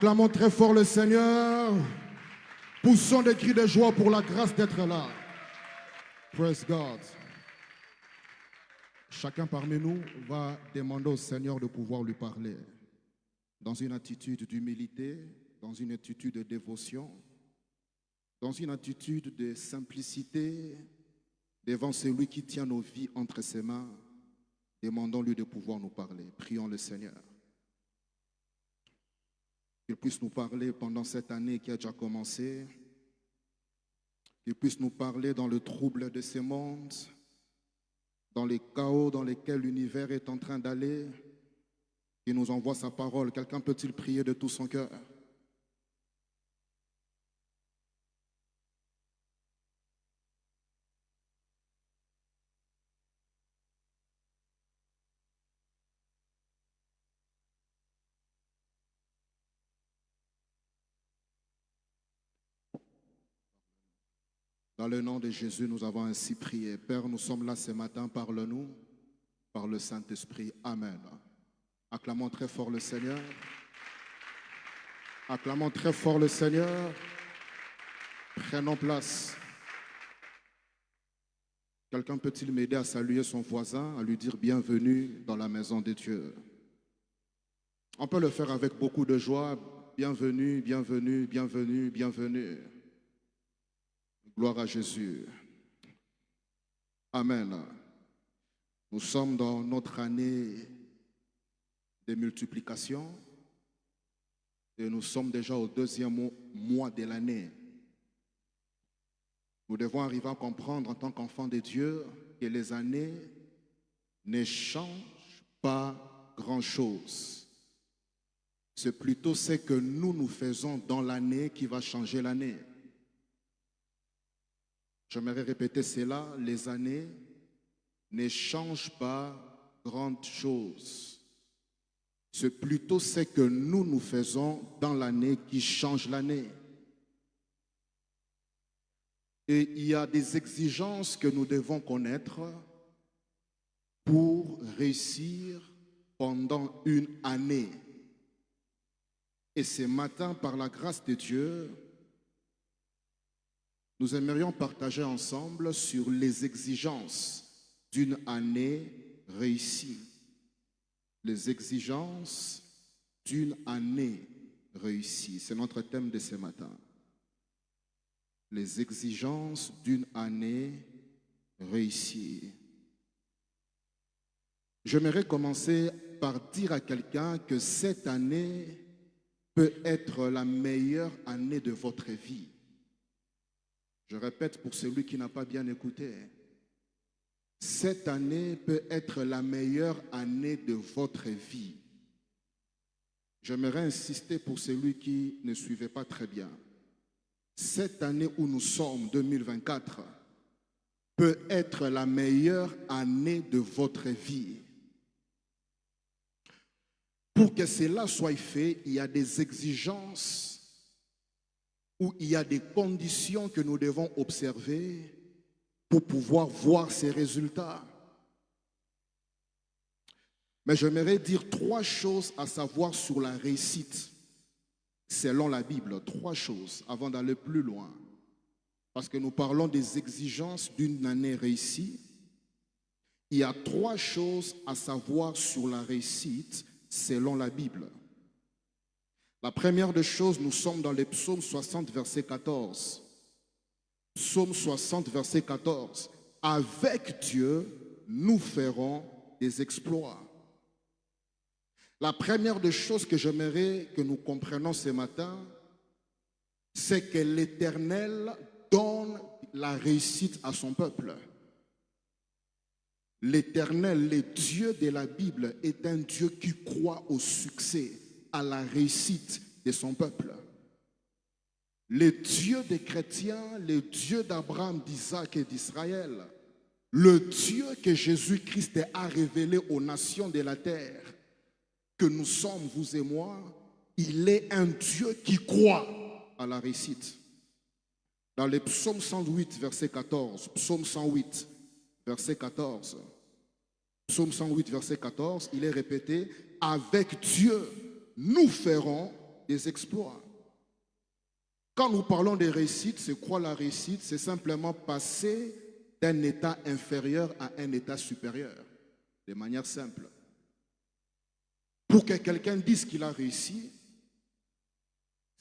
Clamons très fort le Seigneur. Poussons des cris de joie pour la grâce d'être là. Praise God. Chacun parmi nous va demander au Seigneur de pouvoir lui parler dans une attitude d'humilité, dans une attitude de dévotion, dans une attitude de simplicité devant celui qui tient nos vies entre ses mains. Demandons-lui de pouvoir nous parler. Prions le Seigneur. Qu'il puisse nous parler pendant cette année qui a déjà commencé. Qu'il puisse nous parler dans le trouble de ce monde, dans les chaos dans lesquels l'univers est en train d'aller. Qu'il nous envoie sa parole. Quelqu'un peut-il prier de tout son cœur? Dans le nom de Jésus, nous avons ainsi prié. Père, nous sommes là ce matin, parle-nous par le Saint-Esprit. Amen. Acclamons très fort le Seigneur. Acclamons très fort le Seigneur. Prenons place. Quelqu'un peut-il m'aider à saluer son voisin, à lui dire bienvenue dans la maison de Dieu? On peut le faire avec beaucoup de joie. Bienvenue, bienvenue, bienvenue, bienvenue. Gloire à Jésus. Amen. Nous sommes dans notre année de multiplication et nous sommes déjà au deuxième mois de l'année. Nous devons arriver à comprendre en tant qu'enfants de Dieu que les années ne changent pas grand-chose. C'est plutôt ce que nous faisons dans l'année qui va changer l'année. J'aimerais répéter cela, les années ne changent pas grande chose. C'est plutôt ce que nous faisons dans l'année qui change l'année. Et il y a des exigences que nous devons connaître pour réussir pendant une année. Et ce matin, par la grâce de Dieu, nous aimerions partager ensemble sur les exigences d'une année réussie. Les exigences d'une année réussie. C'est notre thème de ce matin. Les exigences d'une année réussie. J'aimerais commencer par dire à quelqu'un que cette année peut être la meilleure année de votre vie. Je répète pour celui qui n'a pas bien écouté. Cette année peut être la meilleure année de votre vie. J'aimerais insister pour celui qui ne suivait pas très bien. Cette année où nous sommes, 2024, peut être la meilleure année de votre vie. Pour que cela soit fait, il y a des exigences où il y a des conditions que nous devons observer pour pouvoir voir ces résultats. Mais j'aimerais dire 3 choses à savoir sur la réussite, selon la Bible. 3 choses avant d'aller plus loin. Parce que nous parlons des exigences d'une année réussie. Il y a 3 choses à savoir sur la réussite selon la Bible. La première des choses, nous sommes dans les psaumes 60, verset 14. Psaume 60, verset 14. Avec Dieu, nous ferons des exploits. La première des choses que j'aimerais que nous comprenions ce matin, c'est que l'Éternel donne la réussite à son peuple. L'Éternel, le Dieu de la Bible, est un Dieu qui croit au succès, à la réussite de son peuple. Le Dieu des chrétiens, le Dieu d'Abraham, d'Isaac et d'Israël, le Dieu que Jésus-Christ a révélé aux nations de la terre, que nous sommes, vous et moi, il est un Dieu qui croit à la réussite. Dans les psaumes 108, verset 14, psaume 108, verset 14, psaume 108, verset 14, il est répété, avec Dieu, nous ferons des exploits. Quand nous parlons de réussite, c'est quoi la réussite? C'est simplement passer d'un état inférieur à un état supérieur, de manière simple. Pour que quelqu'un dise qu'il a réussi,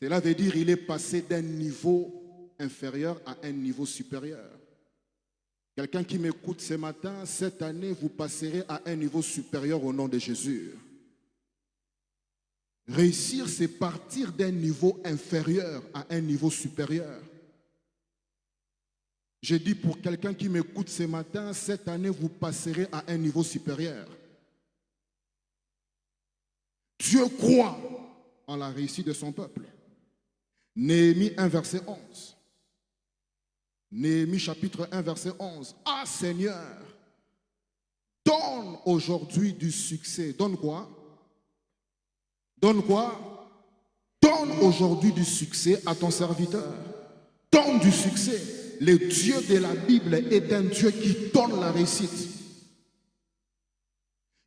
cela veut dire qu'il est passé d'un niveau inférieur à un niveau supérieur. Quelqu'un qui m'écoute ce matin, cette année, vous passerez à un niveau supérieur au nom de Jésus. Réussir, c'est partir d'un niveau inférieur à un niveau supérieur. Je dis pour quelqu'un qui m'écoute ce matin, cette année, vous passerez à un niveau supérieur. Dieu croit en la réussite de son peuple. Néhémie 1, verset 11. Néhémie chapitre 1, verset 11. Ah Seigneur, donne aujourd'hui du succès. Donne quoi? Donne quoi? Donne aujourd'hui du succès à ton serviteur. Donne du succès. Le Dieu de la Bible est un Dieu qui donne la réussite.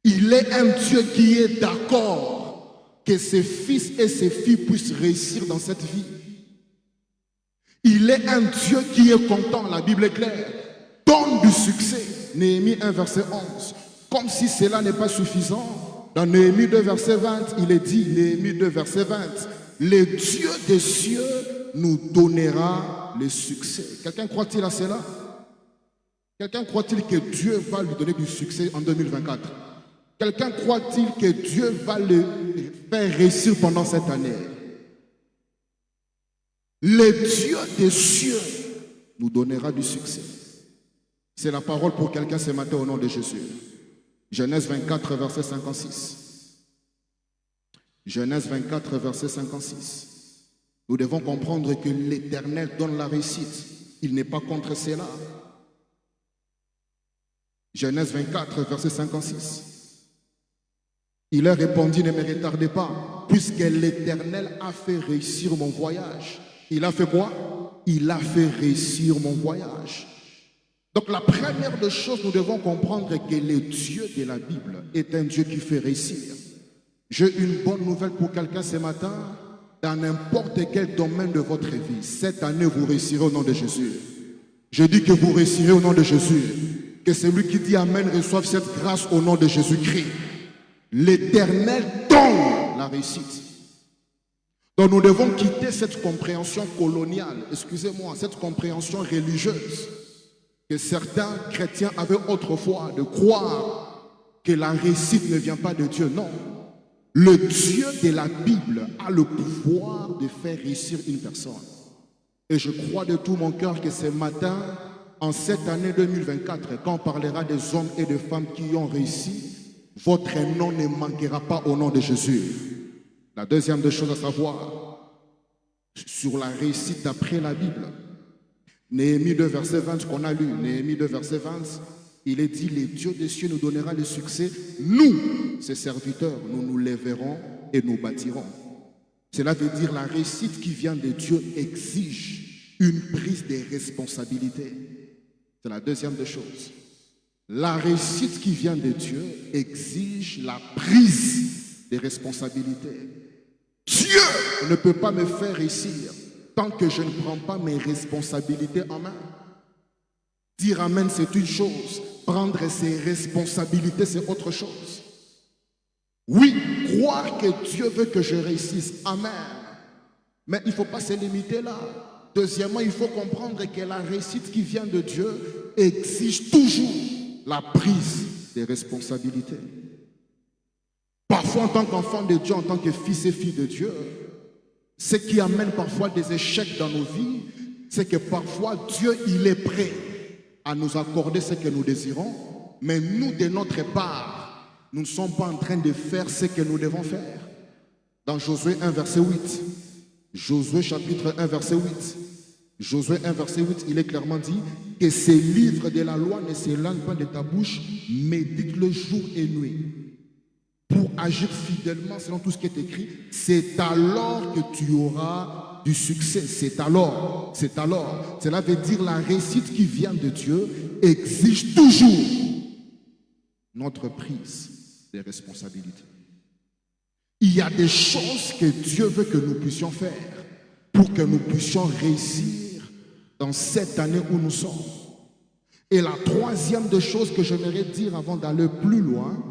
Il est un Dieu qui est d'accord que ses fils et ses filles puissent réussir dans cette vie. Il est un Dieu qui est content, la Bible est claire. Donne du succès. Néhémie 1, verset 11. Comme si cela n'est pas suffisant, dans Néhémie 2, verset 20, il est dit, Néhémie 2, verset 20, le Dieu des cieux nous donnera le succès. Quelqu'un croit-il à cela? Quelqu'un croit-il que Dieu va lui donner du succès en 2024? Quelqu'un croit-il que Dieu va le faire réussir pendant cette année? Le Dieu des cieux nous donnera du succès. C'est la parole pour quelqu'un ce matin au nom de Jésus. Genèse 24, verset 56. Genèse 24, verset 56. Nous devons comprendre que l'Éternel donne la réussite. Il n'est pas contre cela. Genèse 24, verset 56. Il leur répondit, ne me retardez pas, puisque l'Éternel a fait réussir mon voyage. Il a fait quoi? Il a fait réussir mon voyage. Donc la première des choses, nous devons comprendre que le Dieu de la Bible est un Dieu qui fait réussir. J'ai une bonne nouvelle pour quelqu'un ce matin. Dans n'importe quel domaine de votre vie, cette année, vous réussirez au nom de Jésus. Je dis que vous réussirez au nom de Jésus. Que celui qui dit Amen reçoive cette grâce au nom de Jésus-Christ. L'Éternel donne la réussite. Donc nous devons quitter cette compréhension coloniale, excusez-moi, cette compréhension religieuse que certains chrétiens avaient autrefois, de croire que la réussite ne vient pas de Dieu. Non. Le Dieu de la Bible a le pouvoir de faire réussir une personne. Et je crois de tout mon cœur que ce matin, en cette année 2024, quand on parlera des hommes et des femmes qui ont réussi, votre nom ne manquera pas au nom de Jésus. La deuxième des choses à savoir, sur la réussite d'après la Bible, Néhémie 2, verset 20 qu'on a lu, Néhémie 2, verset 20, il est dit, le Dieu des cieux nous donnera le succès. Nous, ses serviteurs, nous nous lèverons et nous bâtirons. Cela veut dire la réussite qui vient de Dieu exige une prise de responsabilité. C'est la deuxième des choses. La réussite qui vient de Dieu exige la prise de responsabilité. Dieu ne peut pas me faire réussir tant que je ne prends pas mes responsabilités en main. Dire Amen, c'est une chose. Prendre ses responsabilités, c'est autre chose. Oui, croire que Dieu veut que je réussisse. Amen. Mais il ne faut pas se limiter là. Deuxièmement, il faut comprendre que la réussite qui vient de Dieu exige toujours la prise des responsabilités. Parfois, en tant qu'enfant de Dieu, en tant que fils et fille de Dieu, ce qui amène parfois des échecs dans nos vies, c'est que parfois Dieu, il est prêt à nous accorder ce que nous désirons, mais nous, de notre part, nous ne sommes pas en train de faire ce que nous devons faire. Dans Josué 1, verset 8, Josué chapitre 1, verset 8, Josué 1, verset 8, il est clairement dit que ces livres de la loi ne s'éloignent pas de ta bouche, médite-le jour et nuit. Pour agir fidèlement selon tout ce qui est écrit, c'est alors que tu auras du succès. C'est alors. Cela veut dire la réussite qui vient de Dieu exige toujours notre prise des responsabilités. Il y a des choses que Dieu veut que nous puissions faire pour que nous puissions réussir dans cette année où nous sommes. Et la troisième des choses que j'aimerais dire avant d'aller plus loin,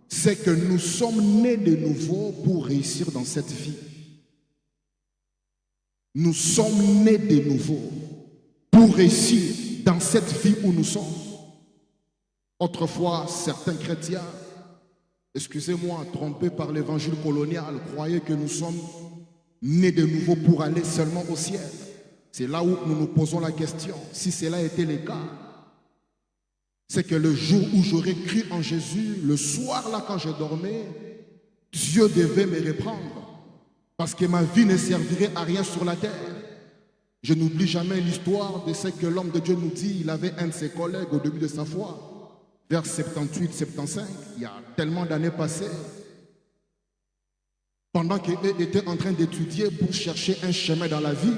c'est que nous sommes nés de nouveau pour réussir dans cette vie. Nous sommes nés de nouveau pour réussir dans cette vie où nous sommes. Autrefois, certains chrétiens, excusez-moi, trompés par l'évangile colonial, croyaient que nous sommes nés de nouveau pour aller seulement au ciel. C'est là où nous nous posons la question. Si cela était le cas, c'est que le jour où j'aurais cru en Jésus, le soir là quand je dormais, Dieu devait me reprendre parce que ma vie ne servirait à rien sur la terre. Je n'oublie jamais l'histoire de ce que l'homme de Dieu nous dit. Il avait un de ses collègues au début de sa foi, vers 78, 75, il y a tellement d'années passées, pendant qu'il était en train d'étudier pour chercher un chemin dans la vie,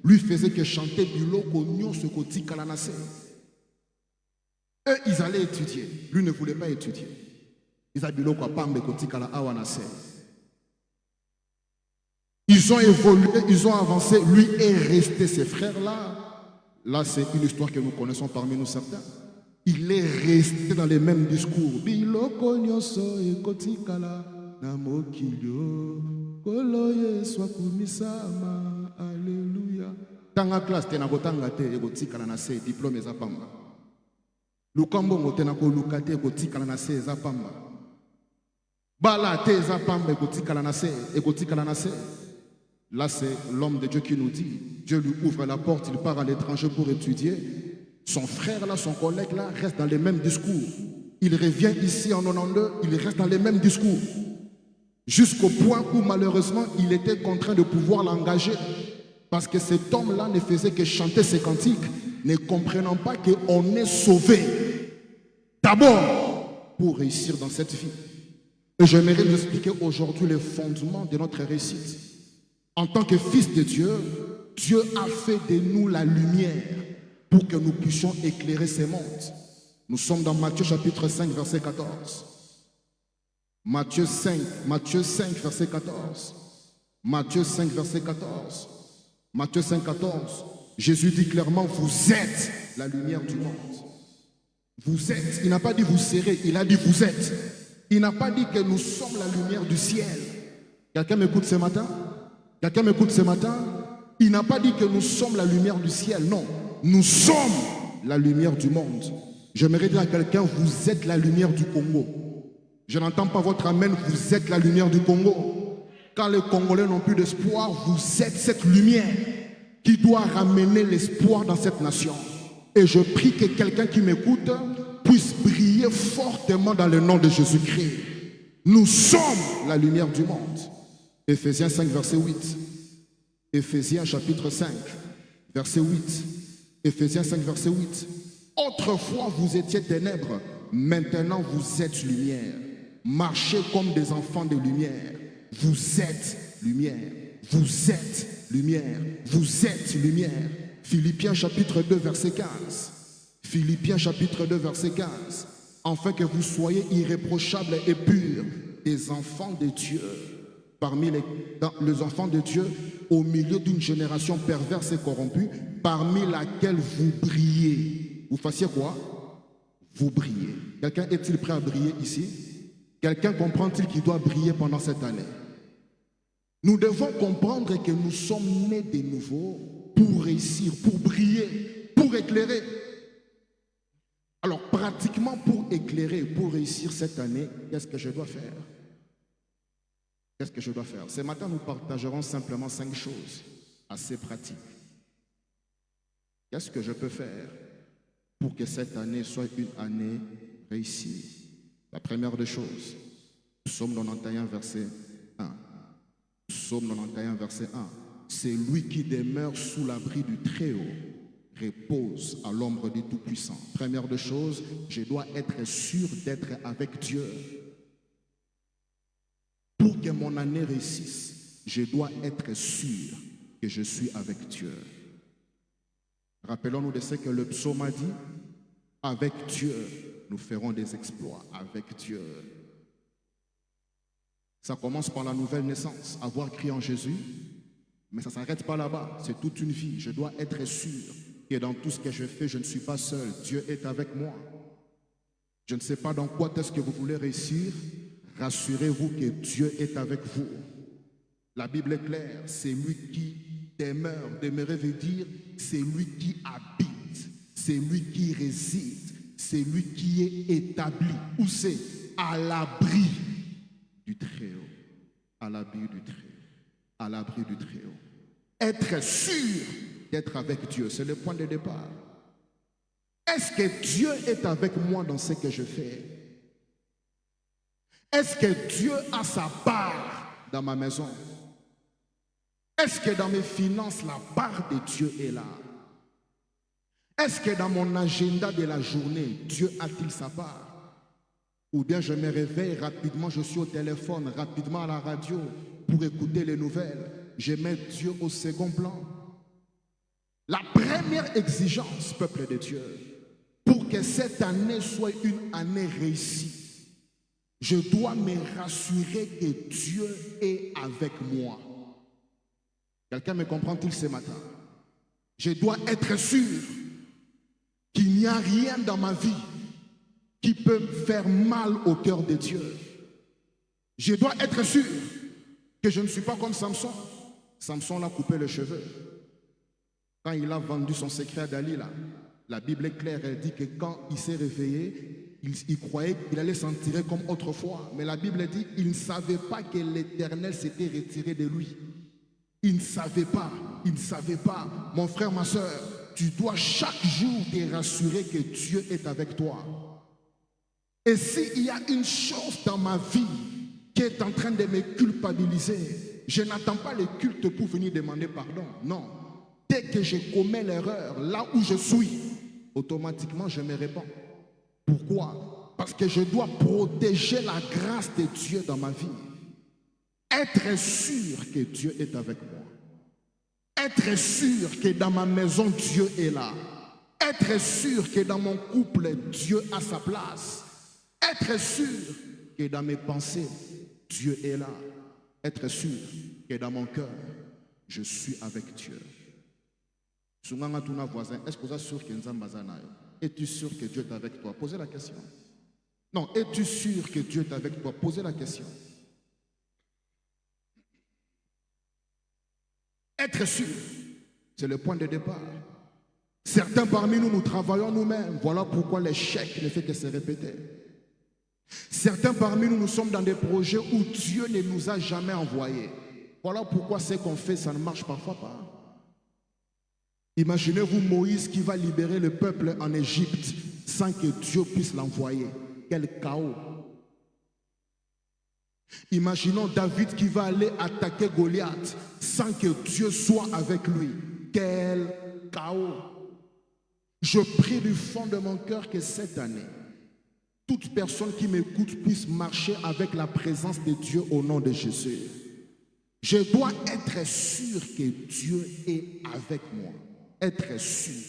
lui faisait que chanter Biloko Nyo Sokoti Kalanase. Eux, ils allaient étudier. Lui ne voulait pas étudier. Ils ont évolué, ils ont avancé. Lui est resté, ces frères-là. Là, c'est une histoire que nous connaissons parmi nous certains. Il est resté dans les mêmes discours. Alléluia. Tanga classe, tenagotanga te, egotikala na se, diplôme ezapamba. Lukambongo tenako lukate, egotikala na se, ezapamba. Bala te ezapamba, egotikala na se, egotikala na se. Là, c'est l'homme de Dieu qui nous dit. Dieu lui ouvre la porte, il part à l'étranger pour étudier. Son frère là, son collègue là, reste dans les mêmes discours. Il revient ici en 92, il reste dans les mêmes discours. Jusqu'au point où malheureusement, il était contraint de pouvoir l'engager. Parce que cet homme-là ne faisait que chanter ses cantiques, ne comprenant pas qu'on est sauvé d'abord pour réussir dans cette vie. Et j'aimerais vous expliquer aujourd'hui les fondements de notre réussite. En tant que fils de Dieu, Dieu a fait de nous la lumière pour que nous puissions éclairer ces mondes. Nous sommes dans Matthieu chapitre 5, verset 14. Matthieu 5, verset 14. Matthieu 5, verset 14. Matthieu 5, 14. Jésus dit clairement, vous êtes la lumière du monde. Vous êtes. Il n'a pas dit vous serez, il a dit vous êtes. Il n'a pas dit que nous sommes la lumière du ciel. Quelqu'un m'écoute ce matin? Quelqu'un m'écoute ce matin? Il n'a pas dit que nous sommes la lumière du ciel. Non, nous sommes la lumière du monde. J'aimerais dire à quelqu'un, vous êtes la lumière du Congo. Je n'entends pas votre amen, vous êtes la lumière du Congo. Quand les Congolais n'ont plus d'espoir, vous êtes cette lumière qui doit ramener l'espoir dans cette nation. Et je prie que quelqu'un qui m'écoute puisse briller fortement dans le nom de Jésus-Christ. Nous sommes la lumière du monde. Éphésiens 5, verset 8. Éphésiens chapitre 5, verset 8. Éphésiens 5, verset 8. Autrefois, vous étiez ténèbres, maintenant vous êtes lumière. Marchez comme des enfants de lumière. Vous êtes lumière. Vous êtes lumière. Vous êtes lumière. Philippiens chapitre 2, verset 15. Philippiens chapitre 2, verset 15. Afin que vous soyez irréprochables et purs, des enfants de Dieu. Parmi les enfants de Dieu, au milieu d'une génération perverse et corrompue, parmi laquelle vous brillez. Vous fassiez quoi? Vous brillez. Quelqu'un est-il prêt à briller ici? Quelqu'un comprend-il qu'il doit briller pendant cette année? Nous devons comprendre que nous sommes nés de nouveau pour réussir, pour briller, pour éclairer. Alors pratiquement pour éclairer, pour réussir cette année, qu'est-ce que je dois faire? Qu'est-ce que je dois faire? Ce matin, nous partagerons simplement 5 choses assez pratiques. Qu'est-ce que je peux faire pour que cette année soit une année réussie? La première des choses, Psaume 91, verset 1. Psaume 91, verset 1. C'est lui qui demeure sous l'abri du Très-Haut, repose à l'ombre du Tout-Puissant. Première des choses, je dois être sûr d'être avec Dieu. Pour que mon année réussisse, je dois être sûr que je suis avec Dieu. Rappelons-nous de ce que le psaume a dit. Avec Dieu, nous ferons des exploits. Avec Dieu. Ça commence par la nouvelle naissance, avoir cru en Jésus, mais ça ne s'arrête pas là-bas, c'est toute une vie. Je dois être sûr que dans tout ce que je fais, je ne suis pas seul. Dieu est avec moi. Je ne sais pas dans quoi est-ce que vous voulez réussir. Rassurez-vous que Dieu est avec vous. La Bible est claire, c'est lui qui demeure. Demeurer veut dire, c'est lui qui habite, c'est lui qui réside, c'est lui qui est établi. Où c'est? À l'abri du Très-Haut. À l'abri du Très-Haut. À l'abri du Très-Haut. Être sûr d'être avec Dieu, c'est le point de départ. Est-ce que Dieu est avec moi dans ce que je fais? Est-ce que Dieu a sa part dans ma maison? Est-ce que dans mes finances, la part de Dieu est là? Est-ce que dans mon agenda de la journée, Dieu a-t-il sa part? Ou bien je me réveille rapidement, je suis au téléphone, rapidement à la radio pour écouter les nouvelles. Je mets Dieu au second plan. La première exigence, peuple de Dieu, pour que cette année soit une année réussie, je dois me rassurer que Dieu est avec moi. Quelqu'un me comprend-il ce matin? Je dois être sûr qu'il n'y a rien dans ma vie qui peut faire mal au cœur de Dieu. Je dois être sûr que je ne suis pas comme Samson. Samson l'a coupé les cheveux. Quand il a vendu son secret à Dalila, la Bible est claire, elle dit que quand il s'est réveillé, il croyait qu'il allait s'en tirer comme autrefois. Mais la Bible dit qu'il ne savait pas que l'Éternel s'était retiré de lui. Il ne savait pas, il ne savait pas. Mon frère, ma soeur, tu dois chaque jour te rassurer que Dieu est avec toi. Et s'il y a une chose dans ma vie qui est en train de me culpabiliser, je n'attends pas le culte pour venir demander pardon. Non. Dès que je commets l'erreur, là où je suis, automatiquement je me répands. Pourquoi? Parce que je dois protéger la grâce de Dieu dans ma vie. Être sûr que Dieu est avec moi. Être sûr que dans ma maison, Dieu est là. Être sûr que dans mon couple, Dieu a sa place. Être sûr que dans mes pensées, Dieu est là. Être sûr que dans mon cœur, je suis avec Dieu. Est-ce que vous êtes sûr que es-tu sûr que Dieu est avec toi? Posez la question. Non, es-tu sûr que Dieu est avec toi? Posez la question. Être sûr, c'est le point de départ. Certains parmi nous, nous travaillons nous-mêmes. Voilà pourquoi l'échec ne fait que se répéter. Certains parmi nous, nous sommes dans des projets où Dieu ne nous a jamais envoyés. Voilà pourquoi ce qu'on fait, ça ne marche parfois pas. Imaginez-vous Moïse qui va libérer le peuple en Égypte sans que Dieu puisse l'envoyer. Quel chaos. Imaginons David qui va aller attaquer Goliath sans que Dieu soit avec lui. Quel chaos. Je prie du fond de mon cœur que cette année, toute personne qui m'écoute puisse marcher avec la présence de Dieu au nom de Jésus. Je dois être sûr que Dieu est avec moi. Être sûr.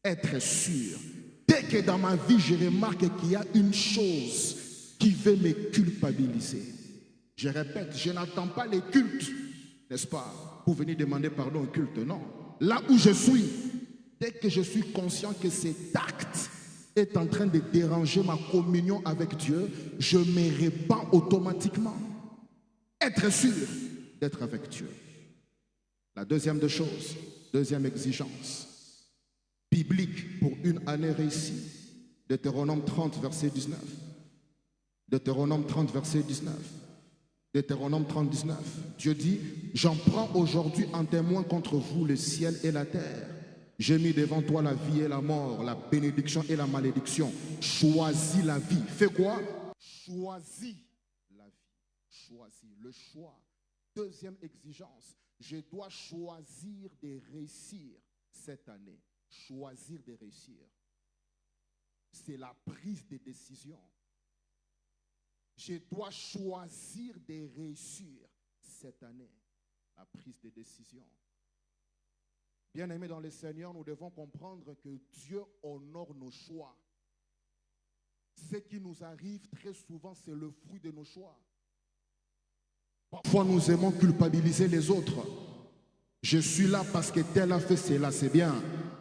Être sûr. Dès que dans ma vie, je remarque qu'il y a une chose qui veut me culpabiliser. Je répète, je n'attends pas les cultes, n'est-ce pas, pour venir demander pardon au culte, non. Là où je suis, dès que je suis conscient que cet acte est en train de déranger ma communion avec Dieu, je me répands automatiquement. Être sûr d'être avec Dieu. La deuxième des choses, deuxième exigence, biblique pour une année réussie. Deutéronome 30, verset 19. Deutéronome 30, verset 19. Deutéronome 30, 19. Dieu dit, j'en prends aujourd'hui en témoin contre vous le ciel et la terre. J'ai mis devant toi la vie et la mort, la bénédiction et la malédiction. Choisis la vie. Fais quoi? Choisis la vie. Choisis le choix. Deuxième exigence, je dois choisir de réussir cette année. Choisir de réussir. C'est la prise de décision. Je dois choisir de réussir cette année. La prise de décision. Bien-aimés dans le Seigneur, nous devons comprendre que Dieu honore nos choix. Ce qui nous arrive très souvent, c'est le fruit de nos choix. Parfois, nous aimons culpabiliser les autres. Je suis là parce que tel a fait cela, c'est bien.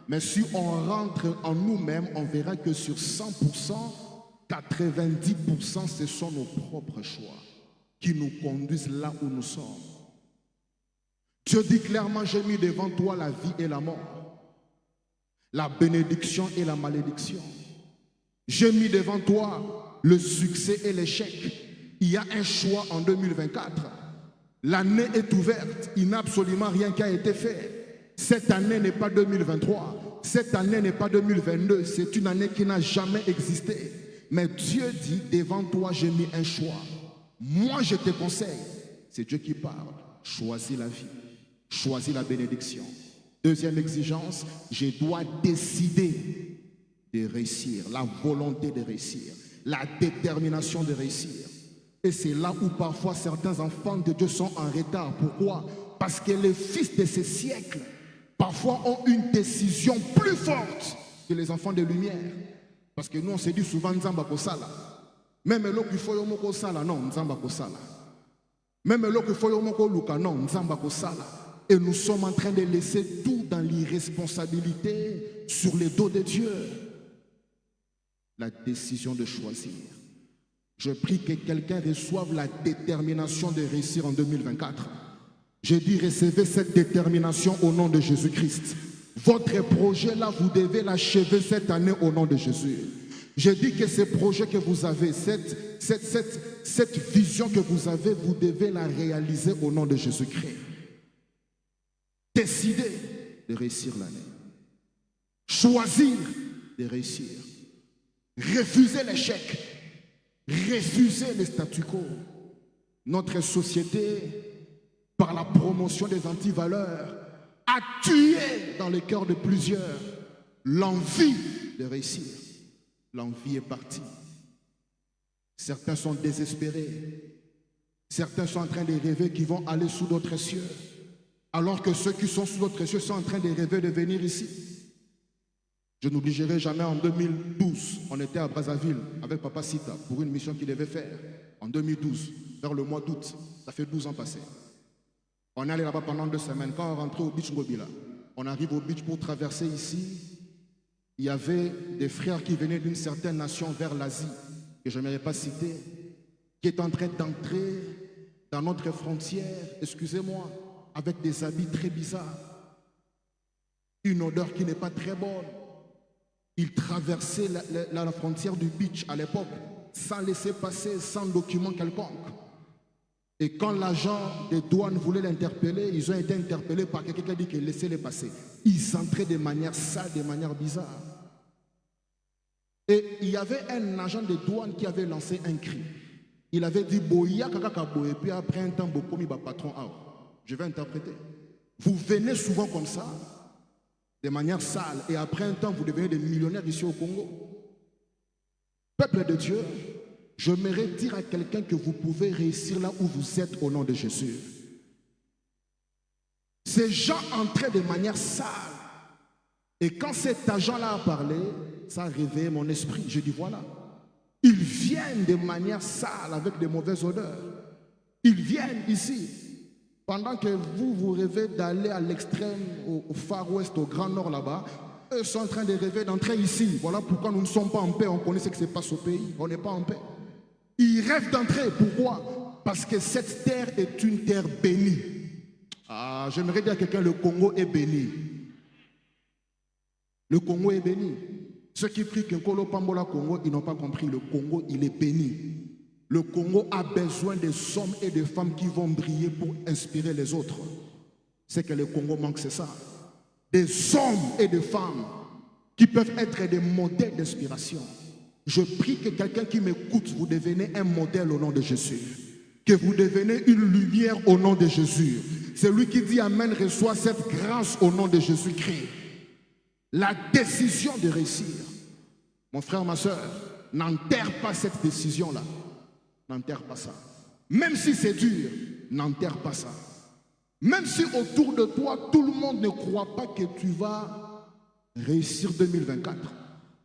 Mais si on rentre en nous-mêmes, on verra que sur 100%, 90%, ce sont nos propres choix qui nous conduisent là où nous sommes. Dieu dit clairement, j'ai mis devant toi la vie et la mort, la bénédiction et la malédiction. J'ai mis devant toi le succès et l'échec. Il y a un choix en 2024. L'année est ouverte, il n'y a absolument rien qui a été fait. Cette année n'est pas 2023, cette année n'est pas 2022, c'est une année qui n'a jamais existé. Mais Dieu dit, devant toi j'ai mis un choix. Moi je te conseille, c'est Dieu qui parle, choisis la vie, choisis la bénédiction. Deuxième exigence, je dois décider de réussir, la volonté de réussir, la détermination de réussir. Et c'est là où parfois certains enfants de Dieu sont en retard. Pourquoi? Parce que les fils de ces siècles parfois ont une décision plus forte que les enfants de lumière. Parce que nous on se dit souvent Nzamba Kosala. Même l'autre il faut yomoko sala, non, Nzamba Kosala. Même l'autre il faut yomoko luka, non, Nzamba Kosala. Et nous sommes en train de laisser tout dans l'irresponsabilité sur les dos de Dieu. La décision de choisir. Je prie que quelqu'un reçoive la détermination de réussir en 2024. Je dis, recevez cette détermination au nom de Jésus-Christ. Votre projet là, vous devez l'achever cette année au nom de Jésus. Je dis que ce projet que vous avez, cette vision que vous avez, vous devez la réaliser au nom de Jésus-Christ. Décidez de réussir l'année. Choisir de réussir. Refuser l'échec. Refuser les statu quo. Notre société, par la promotion des antivaleurs, a tué dans le cœur de plusieurs l'envie de réussir. L'envie est partie. Certains sont désespérés. Certains sont en train de rêver qu'ils vont aller sous d'autres cieux. Alors que ceux qui sont sous d'autres cieux sont en train de rêver de venir ici. Je n'oublierai jamais, en 2012, on était à Brazzaville avec Papa Sita pour une mission qu'il devait faire. En 2012, vers le mois d'août, ça fait 12 ans passés. On est allé là-bas pendant 2 semaines. Quand on rentrait au beach Ngobila, on arrive au beach pour traverser ici. Il y avait des frères qui venaient d'une certaine nation vers l'Asie, que je n'aimerais pas citer, qui étaient en train d'entrer dans notre frontière, excusez-moi, avec des habits très bizarres. Une odeur qui n'est pas très bonne. Ils traversaient la frontière du beach à l'époque, sans laisser passer, sans document quelconque. Et quand l'agent des douanes voulait l'interpeller, ils ont été interpellés par quelqu'un qui a dit que laissez-les passer. Ils entraient de manière sale, de manière bizarre. Et il y avait un agent de douane qui avait lancé un cri. Il avait dit Boya Kakakabo, et puis après un temps, Bokomi ba patron. Je vais interpréter. Vous venez souvent comme ça, de manière sale, et après un temps, vous devenez des millionnaires ici au Congo. Peuple de Dieu, j'aimerais dire à quelqu'un que vous pouvez réussir là où vous êtes au nom de Jésus. Ces gens entraient de manière sale. Et quand cet agent-là a parlé, ça a réveillé mon esprit. Je dis voilà, ils viennent de manière sale avec de mauvaises odeurs. Ils viennent ici. Pendant que vous rêvez d'aller à l'extrême, au Far West, au Grand Nord là-bas, eux sont en train de rêver d'entrer ici. Voilà pourquoi nous ne sommes pas en paix. On connaît ce qui se passe au pays. On n'est pas en paix. Ils rêvent d'entrer. Pourquoi? Parce que cette terre est une terre bénie. Ah, j'aimerais dire à quelqu'un, le Congo est béni. Le Congo est béni. Ceux qui prient que Nkolo Pambola Congo, ils n'ont pas compris. Le Congo, il est béni. Le Congo a besoin des hommes et des femmes qui vont briller pour inspirer les autres. C'est que le Congo manque, c'est ça. Des hommes et des femmes qui peuvent être des modèles d'inspiration. Je prie que quelqu'un qui m'écoute, vous devenez un modèle au nom de Jésus. Que vous devenez une lumière au nom de Jésus. Celui qui dit Amen reçoit cette grâce au nom de Jésus-Christ. La décision de réussir. Mon frère, ma soeur, n'enterre pas cette décision-là. N'enterre pas ça. Même si c'est dur, n'enterre pas ça. Même si autour de toi, tout le monde ne croit pas que tu vas réussir 2024.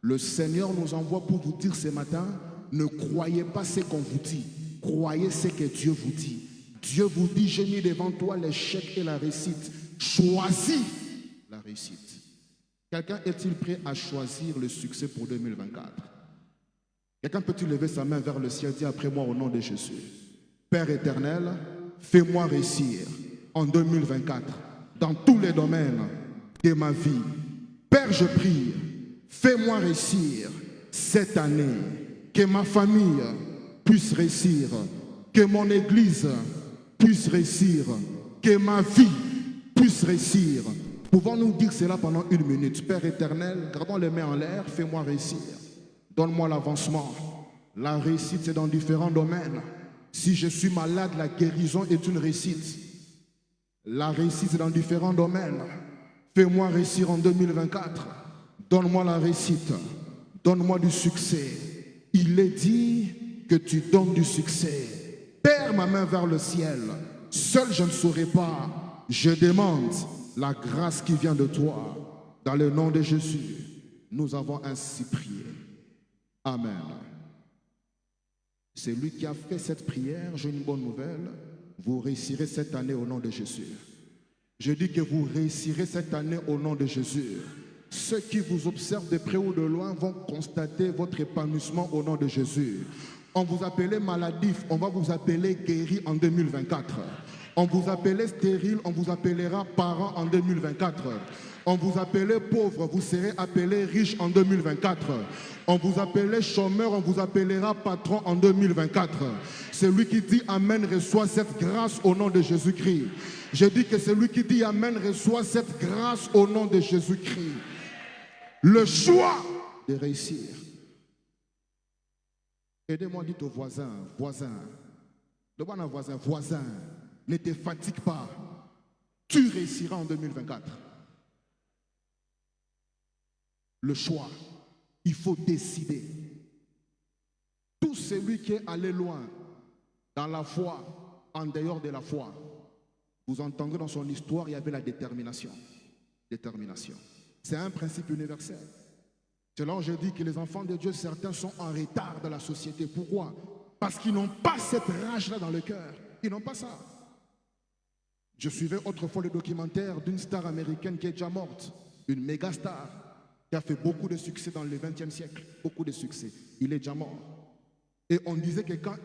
Le Seigneur nous envoie pour vous dire ce matin, ne croyez pas ce qu'on vous dit. Croyez ce que Dieu vous dit. Dieu vous dit, j'ai mis devant toi l'échec et la réussite. Choisis la réussite. Quelqu'un est-il prêt à choisir le succès pour 2024? Quelqu'un peut-il lever sa main vers le ciel, dire après moi au nom de Jésus? Père éternel, fais-moi réussir en 2024 dans tous les domaines de ma vie. Père, je prie, fais-moi réussir cette année, que ma famille puisse réussir, que mon église puisse réussir, que ma vie puisse réussir. Pouvons-nous dire cela pendant une minute? Père éternel, gardons les mains en l'air, fais-moi réussir. Donne-moi l'avancement. La réussite, c'est dans différents domaines. Si je suis malade, la guérison est une réussite. La réussite, c'est dans différents domaines. Fais-moi réussir en 2024. Donne-moi la réussite. Donne-moi du succès. Il est dit que tu donnes du succès. Père ma main vers le ciel. Seul je ne saurais pas. Je demande la grâce qui vient de toi. Dans le nom de Jésus, nous avons ainsi prié. Amen. C'est lui qui a fait cette prière. J'ai une bonne nouvelle. Vous réussirez cette année au nom de Jésus. Je dis que vous réussirez cette année au nom de Jésus. Ceux qui vous observent de près ou de loin vont constater votre épanouissement au nom de Jésus. On vous appelait maladif, on va vous appeler guéri en 2024. On vous appelait stérile, on vous appellera parent en 2024. On vous appelait pauvre, vous serez appelé riche en 2024. On vous appelait chômeur, on vous appellera patron en 2024. Celui qui dit Amen reçoit cette grâce au nom de Jésus-Christ. Je dis que celui qui dit Amen reçoit cette grâce au nom de Jésus-Christ. Le choix de réussir. Aidez-moi, dites au voisin, demande à un voisin, ne te fatigue pas. Tu réussiras en 2024. Le choix, il faut décider. Tout celui qui est allé loin dans la foi, en dehors de la foi, vous entendrez dans son histoire, il y avait la détermination. Détermination. C'est un principe universel. C'est là où je dis que les enfants de Dieu, certains sont en retard dans la société. Pourquoi? Parce qu'ils n'ont pas cette rage-là dans le cœur. Ils n'ont pas ça. Je suivais autrefois le documentaire d'une star américaine qui est déjà morte. Une méga star qui a fait beaucoup de succès dans le XXe siècle. Beaucoup de succès. Il est déjà mort. Et on disait que quand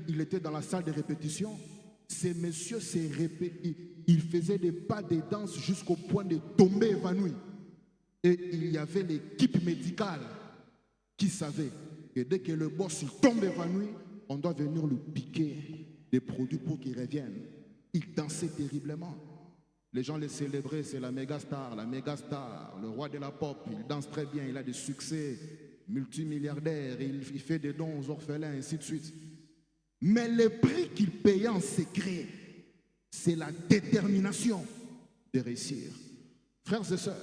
il était dans la salle de répétition, ces messieurs ils faisaient des pas de danse jusqu'au point de tomber évanouis. Et il y avait l'équipe médicale qui savait que dès que le boss il tombe évanoui, on doit venir lui piquer des produits pour qu'il revienne. Il dansait terriblement. Les gens les célébraient, c'est la méga star, le roi de la pop. Il danse très bien, il a des succès, multimilliardaire, il fait des dons aux orphelins, ainsi de suite. Mais le prix qu'il payait en secret, c'est la détermination de réussir. Frères et sœurs,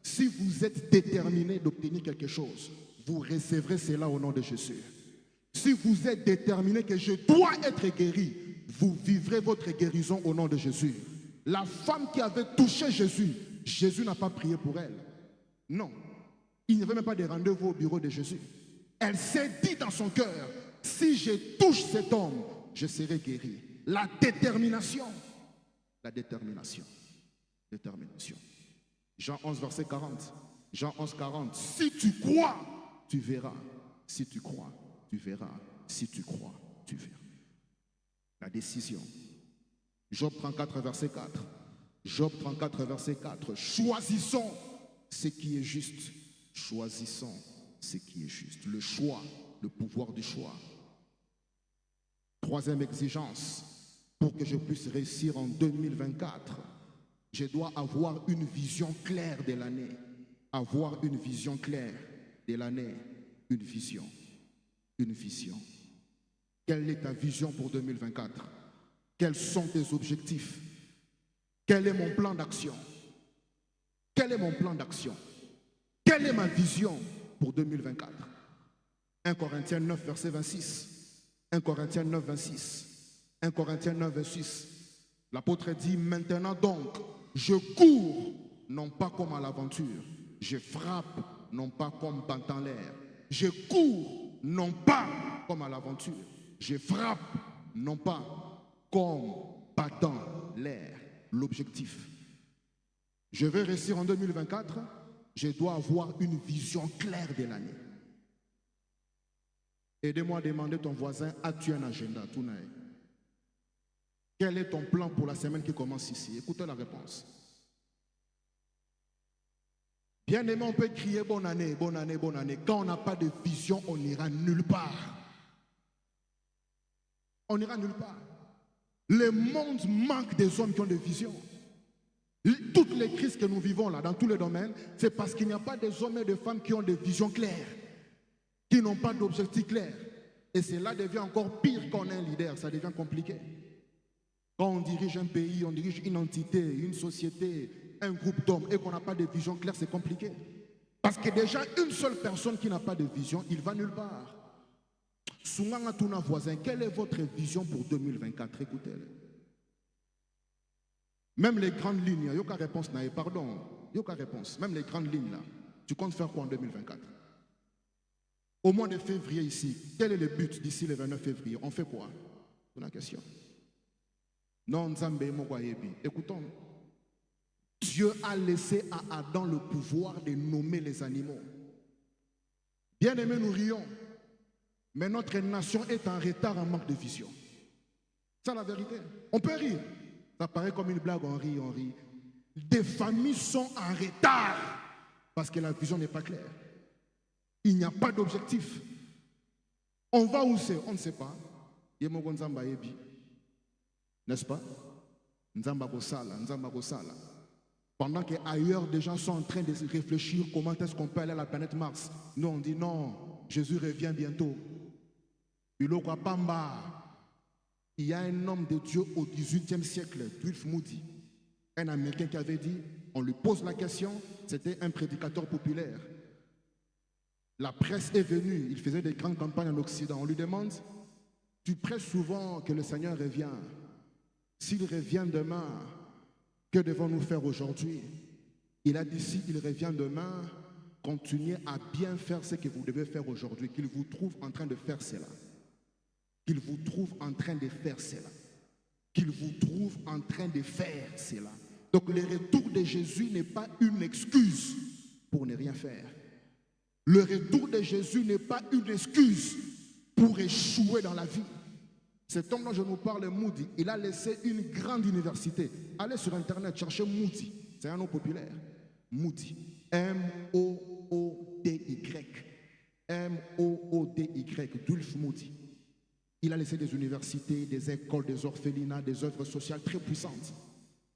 si vous êtes déterminés d'obtenir quelque chose, vous recevrez cela au nom de Jésus. Si vous êtes déterminés que je dois être guéri, vous vivrez votre guérison au nom de Jésus. La femme qui avait touché Jésus, Jésus n'a pas prié pour elle. Non, il n'y avait même pas de rendez-vous au bureau de Jésus. Elle s'est dit dans son cœur, si je touche cet homme, je serai guéri. La détermination. La détermination. Détermination. Jean 11, verset 40. Jean 11, 40. Si tu crois, tu verras. Si tu crois, tu verras. Si tu crois, tu verras. La décision. Job 34, verset 4. Job 34, verset 4. Choisissons ce qui est juste. Choisissons ce qui est juste. Le choix, le pouvoir du choix. Troisième exigence. Pour que je puisse réussir en 2024, je dois avoir une vision claire de l'année. Avoir une vision claire de l'année. Une vision. Une vision. Quelle est ta vision pour 2024? Quels sont tes objectifs? Quel est mon plan d'action? Quel est mon plan d'action? Quelle est ma vision pour 2024? 1 Corinthiens 9, verset 26. 1 Corinthiens 9, 26. 1 Corinthiens 9, 26. L'apôtre dit, maintenant donc, je cours, non pas comme à l'aventure. Je frappe, non pas comme battant l'air. Je cours, non pas comme à l'aventure. Je frappe, non pas comme battant l'air, l'objectif. Je veux réussir en 2024, je dois avoir une vision claire de l'année. Aidez-moi à demander ton voisin, as-tu un agenda? Quel est ton plan pour la semaine qui commence ici? Écoutez la réponse. Bien aimé, on peut crier bonne année, bonne année, bonne année. Quand on n'a pas de vision, on n'ira nulle part. On n'ira nulle part. Le monde manque des hommes qui ont des visions. Toutes les crises que nous vivons là, dans tous les domaines, c'est parce qu'il n'y a pas des hommes et des femmes qui ont des visions claires, qui n'ont pas d'objectifs clairs. Et cela devient encore pire quand on est un leader, ça devient compliqué. Quand on dirige un pays, on dirige une entité, une société, un groupe d'hommes, et qu'on n'a pas de vision claire, c'est compliqué. Parce que déjà, une seule personne qui n'a pas de vision, il va nulle part. Sounganga Tuna voisin, quelle est votre vision pour 2024? Écoutez-le. Même les grandes lignes, il n'y a aucune réponse, pardon, il n'y a aucune réponse. Même les grandes lignes là, tu comptes faire quoi en 2024? Au mois de février ici, quel est le but d'ici le 29 février? On fait quoi? C'est la question. Non, écoutons. Dieu a laissé à Adam le pouvoir de nommer les animaux. Bien aimés, nous rions. Mais notre nation est en retard en manque de vision. C'est la vérité. On peut rire. Ça paraît comme une blague, on rit, on rit. Des familles sont en retard parce que la vision n'est pas claire. Il n'y a pas d'objectif. On va où c'est? On ne sait pas. N'est-ce pas? Pendant qu'ailleurs, des gens sont en train de réfléchir comment est-ce qu'on peut aller à la planète Mars. Nous, on dit non, Jésus revient bientôt. Il y a un homme de Dieu au XVIIIe siècle, Dwight Moody, un Américain qui avait dit, on lui pose la question, c'était un prédicateur populaire. La presse est venue, il faisait des grandes campagnes en Occident. On lui demande, tu prêches souvent que le Seigneur revient. S'il revient demain, que devons-nous faire aujourd'hui? Il a dit, s'il revient demain, continuez à bien faire ce que vous devez faire aujourd'hui, qu'il vous trouve en train de faire cela. Qu'il vous trouve en train de faire cela. Qu'il vous trouve en train de faire cela. Donc le retour de Jésus n'est pas une excuse pour ne rien faire. Le retour de Jésus n'est pas une excuse pour échouer dans la vie. Cet homme dont je vous parle, Moody, il a laissé une grande université. Allez sur Internet, cherchez Moody. C'est un nom populaire. Moody. M-O-O-D-Y. M-O-O-D-Y. Dulf Moody. Il a laissé des universités, des écoles, des orphelinats, des œuvres sociales très puissantes.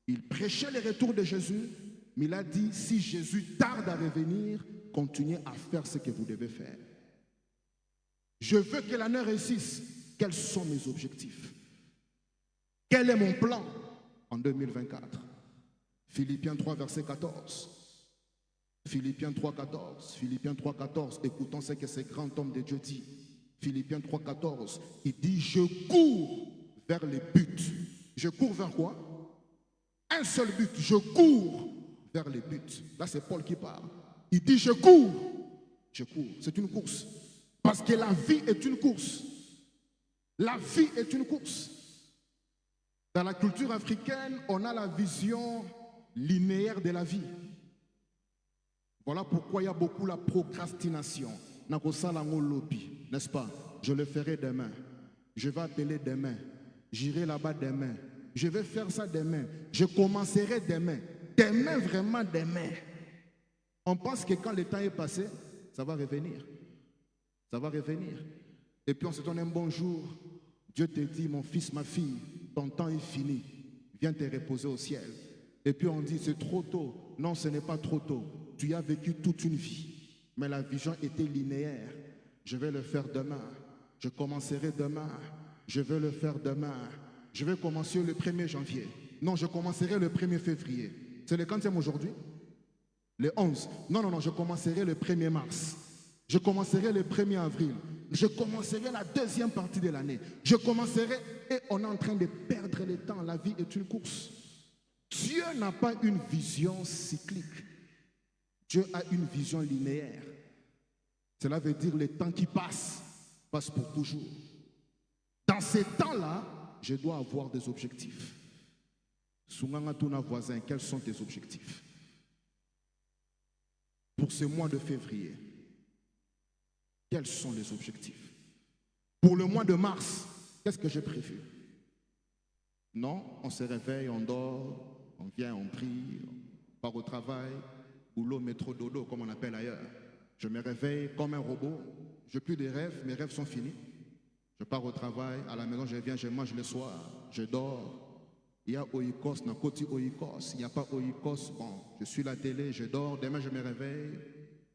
Il prêchait le retour de Jésus, mais il a dit, si Jésus tarde à revenir, continuez à faire ce que vous devez faire. Je veux que l'année réussisse. Quels sont mes objectifs? Quel est mon plan en 2024? Philippiens 3, verset 14. Philippiens 3, 14. Philippiens 3, 14. Écoutons ce que ce grand homme de Dieu dit. Philippiens 3, 14. Il dit, je cours vers les buts. Je cours vers quoi? Un seul but. Je cours vers les buts. Là, c'est Paul qui parle. Il dit, je cours. Je cours. C'est une course. Parce que la vie est une course. La vie est une course. Dans la culture africaine, on a la vision linéaire de la vie. Voilà pourquoi il y a beaucoup la procrastination. N'est-ce pas? Je le ferai demain. Je vais appeler demain. J'irai là-bas demain. Je vais faire ça demain. Je commencerai demain. Demain, vraiment demain. On pense que quand le temps est passé, ça va revenir. Ça va revenir. Et puis on se donne un bon jour. Dieu te dit, mon fils, ma fille, ton temps est fini. Viens te reposer au ciel. Et puis on dit, c'est trop tôt. Non, ce n'est pas trop tôt. Tu as vécu toute une vie. Mais la vision était linéaire. Je vais le faire demain. Je commencerai demain. Je vais le faire demain. Je vais commencer le 1er janvier. Non, je commencerai le 1er février. C'est le quantième aujourd'hui? Le 11. Non, je commencerai le 1er mars. Je commencerai le 1er avril. Je commencerai la deuxième partie de l'année. Je commencerai et on est en train de perdre le temps. La vie est une course. Dieu n'a pas une vision cyclique. Dieu a une vision linéaire. Cela veut dire le temps qui passe pour toujours. Dans ces temps-là, je dois avoir des objectifs. Sounganga Tuna voisin, quels sont tes objectifs? Pour ce mois de février, quels sont les objectifs? Pour le mois de mars, qu'est-ce que j'ai prévu? Non, on se réveille, on dort, on vient, on prie, on part au travail, boulot, métro, dodo, comme on appelle ailleurs. Je me réveille comme un robot, je n'ai plus de rêves, mes rêves sont finis. Je pars au travail, à la maison, je viens, je mange le soir, je dors. Il y a Oikos, n'a côté Oikos, il n'y a pas Oikos, bon, je suis à la télé, je dors, demain je me réveille,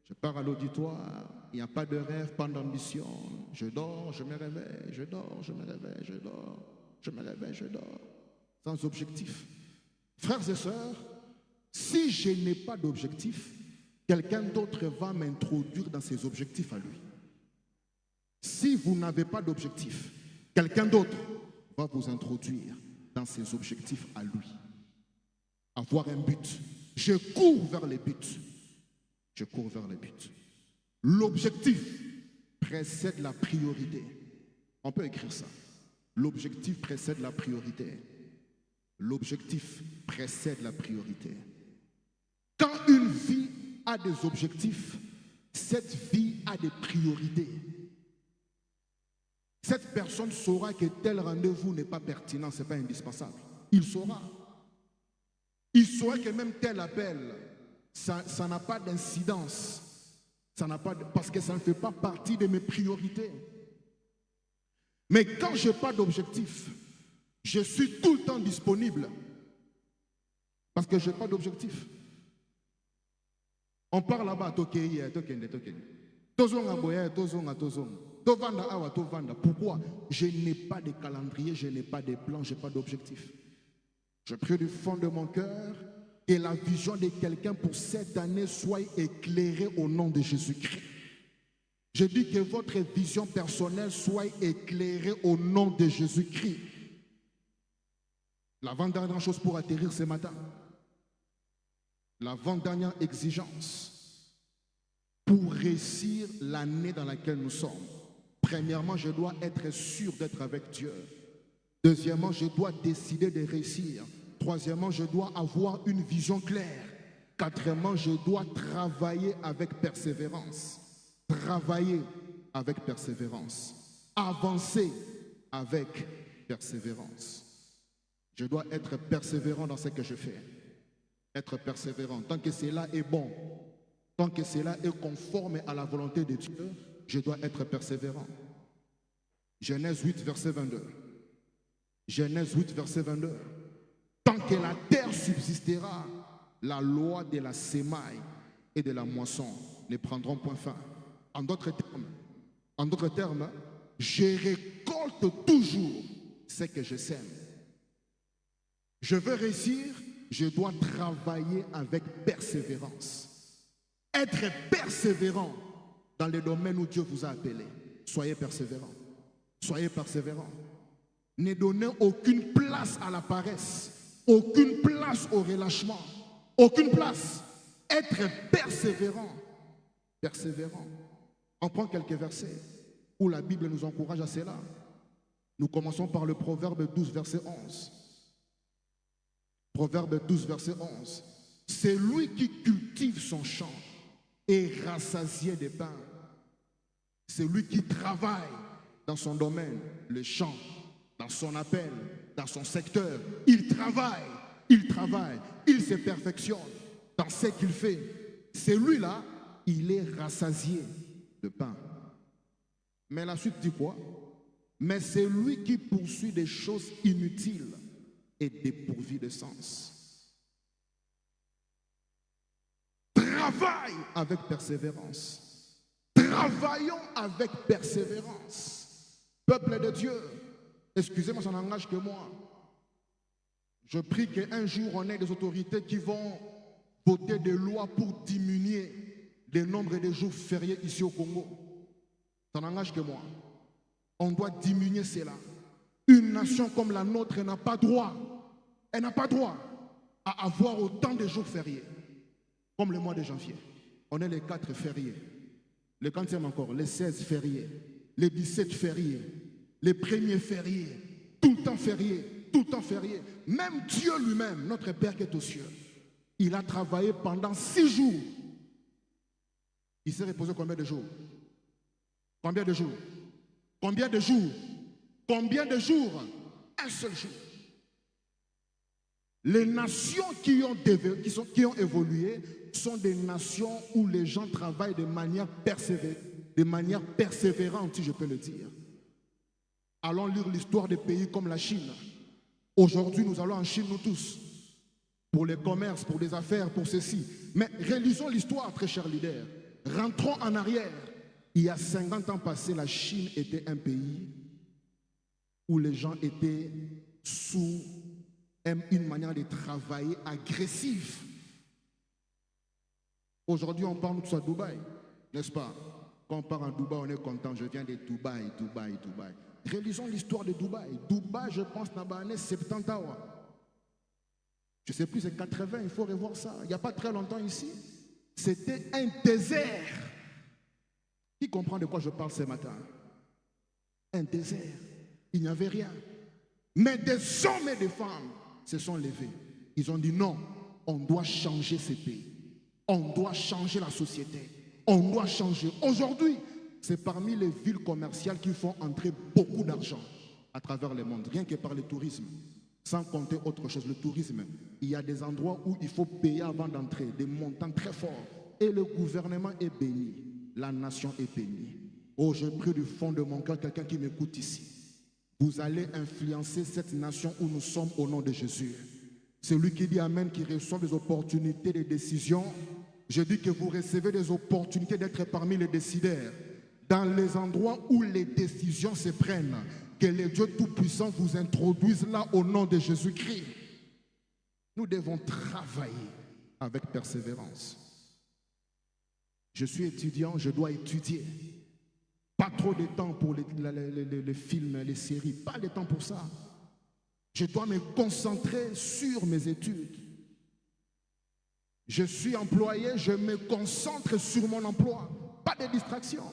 je pars à l'auditoire, il n'y a pas de rêve, pas d'ambition, je dors, je me réveille, je dors, je me réveille, je dors, je me réveille, je dors, sans objectif. Frères et sœurs, si je n'ai pas d'objectif, quelqu'un d'autre va m'introduire dans ses objectifs à lui. Si vous n'avez pas d'objectif, quelqu'un d'autre va vous introduire dans ses objectifs à lui. Avoir un but. Je cours vers les buts. Je cours vers les buts. L'objectif précède la priorité. On peut écrire ça. L'objectif précède la priorité. L'objectif précède la priorité. Quand une vie a des objectifs, cette vie a des priorités. Cette personne saura que tel rendez-vous n'est pas pertinent, ce n'est pas indispensable. Il saura. Il saura que même tel appel, ça n'a pas d'incidence. Parce que ça ne fait pas partie de mes priorités. Mais quand je n'ai pas d'objectif, je suis tout le temps disponible. Parce que je n'ai pas d'objectif. On parle là-bas, pourquoi? Je n'ai pas de calendrier, je n'ai pas de plan, je n'ai pas d'objectif. Je prie du fond de mon cœur que la vision de quelqu'un pour cette année soit éclairée au nom de Jésus-Christ. Je dis que votre vision personnelle soit éclairée au nom de Jésus-Christ. L'avant-dernière chose pour atterrir ce matin, l'avant-dernière exigence pour réussir l'année dans laquelle nous sommes. Premièrement, je dois être sûr d'être avec Dieu. Deuxièmement, je dois décider de réussir. Troisièmement, je dois avoir une vision claire. Quatrièmement, je dois travailler avec persévérance. Travailler avec persévérance. Avancer avec persévérance. Je dois être persévérant dans ce que je fais. Être persévérant. Tant que cela est bon, tant que cela est conforme à la volonté de Dieu, je dois être persévérant. Genèse 8, verset 22. Genèse 8, verset 22. Tant que la terre subsistera, la loi de la sémaille et de la moisson ne prendront point fin. En d'autres termes, je récolte toujours ce que je sème. Je veux réussir, je dois travailler avec persévérance. Être persévérant dans les domaines où Dieu vous a appelé. Soyez persévérant. Soyez persévérant. Ne donnez aucune place à la paresse. Aucune place au relâchement. Aucune place. Être persévérant. Persévérant. On prend quelques versets où la Bible nous encourage à cela. Nous commençons par le Proverbe 12, verset 11. Proverbe 12, verset 11. C'est lui qui cultive son champ et rassasié des pains. C'est lui qui travaille dans son domaine, le champ, dans son appel, dans son secteur. Il travaille, il se perfectionne dans ce qu'il fait. C'est lui-là, il est rassasié de pain. Mais la suite dit quoi? Mais c'est lui qui poursuit des choses inutiles et dépourvues de sens. Travaille avec persévérance. Travaillons avec persévérance. Peuple de Dieu, excusez-moi, ça n'engage que moi. Je prie qu'un jour on ait des autorités qui vont voter des lois pour diminuer le nombre de jours fériés ici au Congo. Ça n'engage que moi. On doit diminuer cela. Une nation comme la nôtre n'a pas droit. Elle n'a pas droit à avoir autant de jours fériés. Comme le mois de janvier. On est les 4 fériés. Le 40e encore, les 16 fériés. Les 17 fériés. Les premiers fériés. tout le temps férié, tout le temps férié. Même Dieu lui-même, notre Père qui est aux cieux, il a travaillé pendant 6 jours. Il s'est reposé combien de jours? Combien de jours? Combien de jours? Combien de jours? Un seul jour. Les nations qui ont évolué sont des nations où les gens travaillent de manière persévérante, si je peux le dire. Allons lire l'histoire des pays comme la Chine. Aujourd'hui, nous allons en Chine, nous tous, pour les commerces, pour les affaires, pour ceci. Mais relisons l'histoire, très chers leaders. Rentrons en arrière. Il y a 50 ans passés, la Chine était un pays où les gens étaient sous une manière de travailler agressive. Aujourd'hui, on parle tous à Dubaï, n'est-ce pas? Quand on part en Dubaï, on est content. Je viens de Dubaï. Relisons l'histoire de Dubaï. Dubaï, je pense, dans les années 70. Je ne sais plus, c'est 80, il faut revoir ça. Il n'y a pas très longtemps ici. C'était un désert. Qui comprend de quoi je parle ce matin? Un désert. Il n'y avait rien. Mais des hommes et des femmes se sont levés. Ils ont dit non, on doit changer ces pays. On doit changer la société. On doit changer. Aujourd'hui, c'est parmi les villes commerciales qui font entrer beaucoup d'argent à travers le monde, rien que par le tourisme. Sans compter autre chose, le tourisme. Il y a des endroits où il faut payer avant d'entrer, des montants très forts. Et le gouvernement est béni. La nation est bénie. Oh, je prie du fond de mon cœur, quelqu'un qui m'écoute ici. Vous allez influencer cette nation où nous sommes au nom de Jésus. Celui qui dit Amen, qui reçoit des opportunités, des décisions. Je dis que vous recevez des opportunités d'être parmi les décideurs. Dans les endroits où les décisions se prennent, que le Dieu Tout-Puissant vous introduise là au nom de Jésus-Christ. Nous devons travailler avec persévérance. Je suis étudiant, je dois étudier. Pas trop de temps pour les films, les séries, pas de temps pour ça. Je dois me concentrer sur mes études. Je suis employé, je me concentre sur mon emploi, pas de distraction.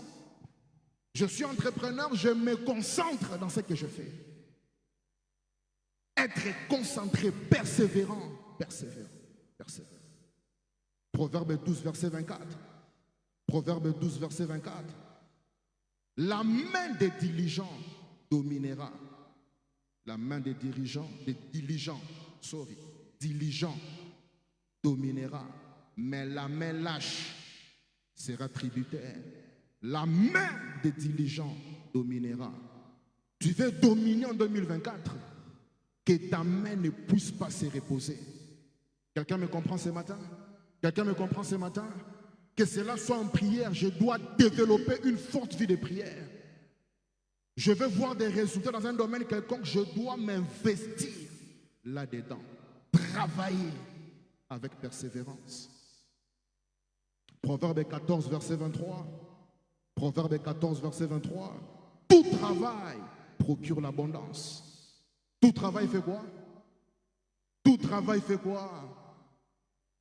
Je suis entrepreneur, je me concentre dans ce que je fais. Être concentré, persévérant, persévérant. Proverbe 12, verset 24. Proverbe 12, verset 24. La main des diligents dominera. La main des diligents dominera. Mais la main lâche sera tributaire. La main des diligents dominera. Tu veux dominer en 2024, que ta main ne puisse pas se reposer. Quelqu'un me comprend ce matin? Quelqu'un me comprend ce matin? Que cela soit en prière, je dois développer une forte vie de prière. Je veux voir des résultats dans un domaine quelconque, je dois m'investir là-dedans. Travailler avec persévérance. Proverbe 14, verset 23. Proverbe 14, verset 23. Tout travail procure l'abondance. Tout travail fait quoi? Tout travail fait quoi?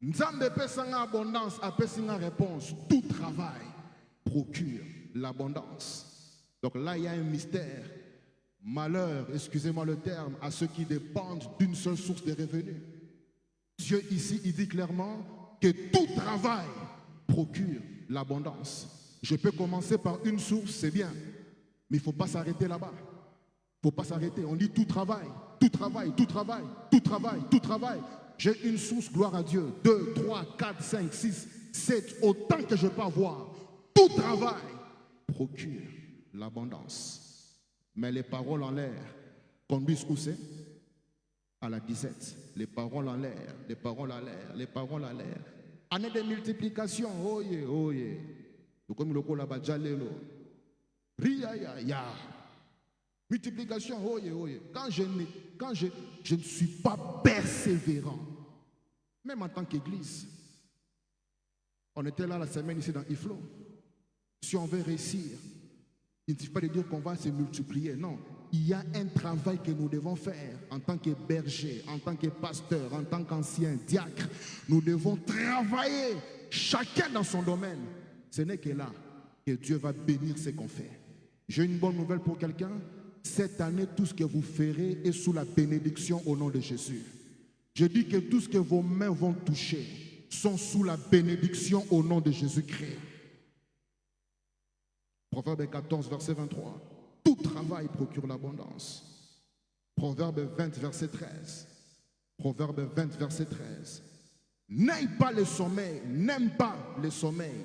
Nzambe pesanga abondance, apesinga réponse. Tout travail procure l'abondance. Donc là, il y a un mystère. Malheur, excusez-moi le terme, à ceux qui dépendent d'une seule source de revenus. Dieu ici, il dit clairement que tout travail procure l'abondance. Je peux commencer par une source, c'est bien, mais il ne faut pas s'arrêter là-bas. Il ne faut pas s'arrêter. On dit tout travail, tout travail, tout travail, tout travail, tout travail. J'ai une source, gloire à Dieu. 2, 3, 4, 5, 6, 7, autant que je peux avoir. Tout travail procure l'abondance. Mais les paroles en l'air conduisent où c'est? À la 17. Les paroles en l'air, les paroles en l'air, les paroles en l'air. Année de multiplication, oh yeah, oh yeah. Comme le là-bas, ria. Multiplication, oh yeah, oh yeah. Quand je ne suis pas persévérant, même en tant qu'église, on était là la semaine ici dans Iflo. Si on veut réussir, il ne suffit pas de dire qu'on va se multiplier. Non, il y a un travail que nous devons faire en tant que berger, en tant que pasteur, en tant qu'ancien diacre. Nous devons travailler chacun dans son domaine. Ce n'est que là que Dieu va bénir ce qu'on fait. J'ai une bonne nouvelle pour quelqu'un. cette année, tout ce que vous ferez est sous la bénédiction au nom de Jésus. Je dis que tout ce que vos mains vont toucher sont sous la bénédiction au nom de Jésus-Christ. Proverbe 14, verset 23. Tout travail procure l'abondance. Proverbe 20, verset 13. Proverbe 20, verset 13. N'aime pas le sommeil, n'aime pas le sommeil,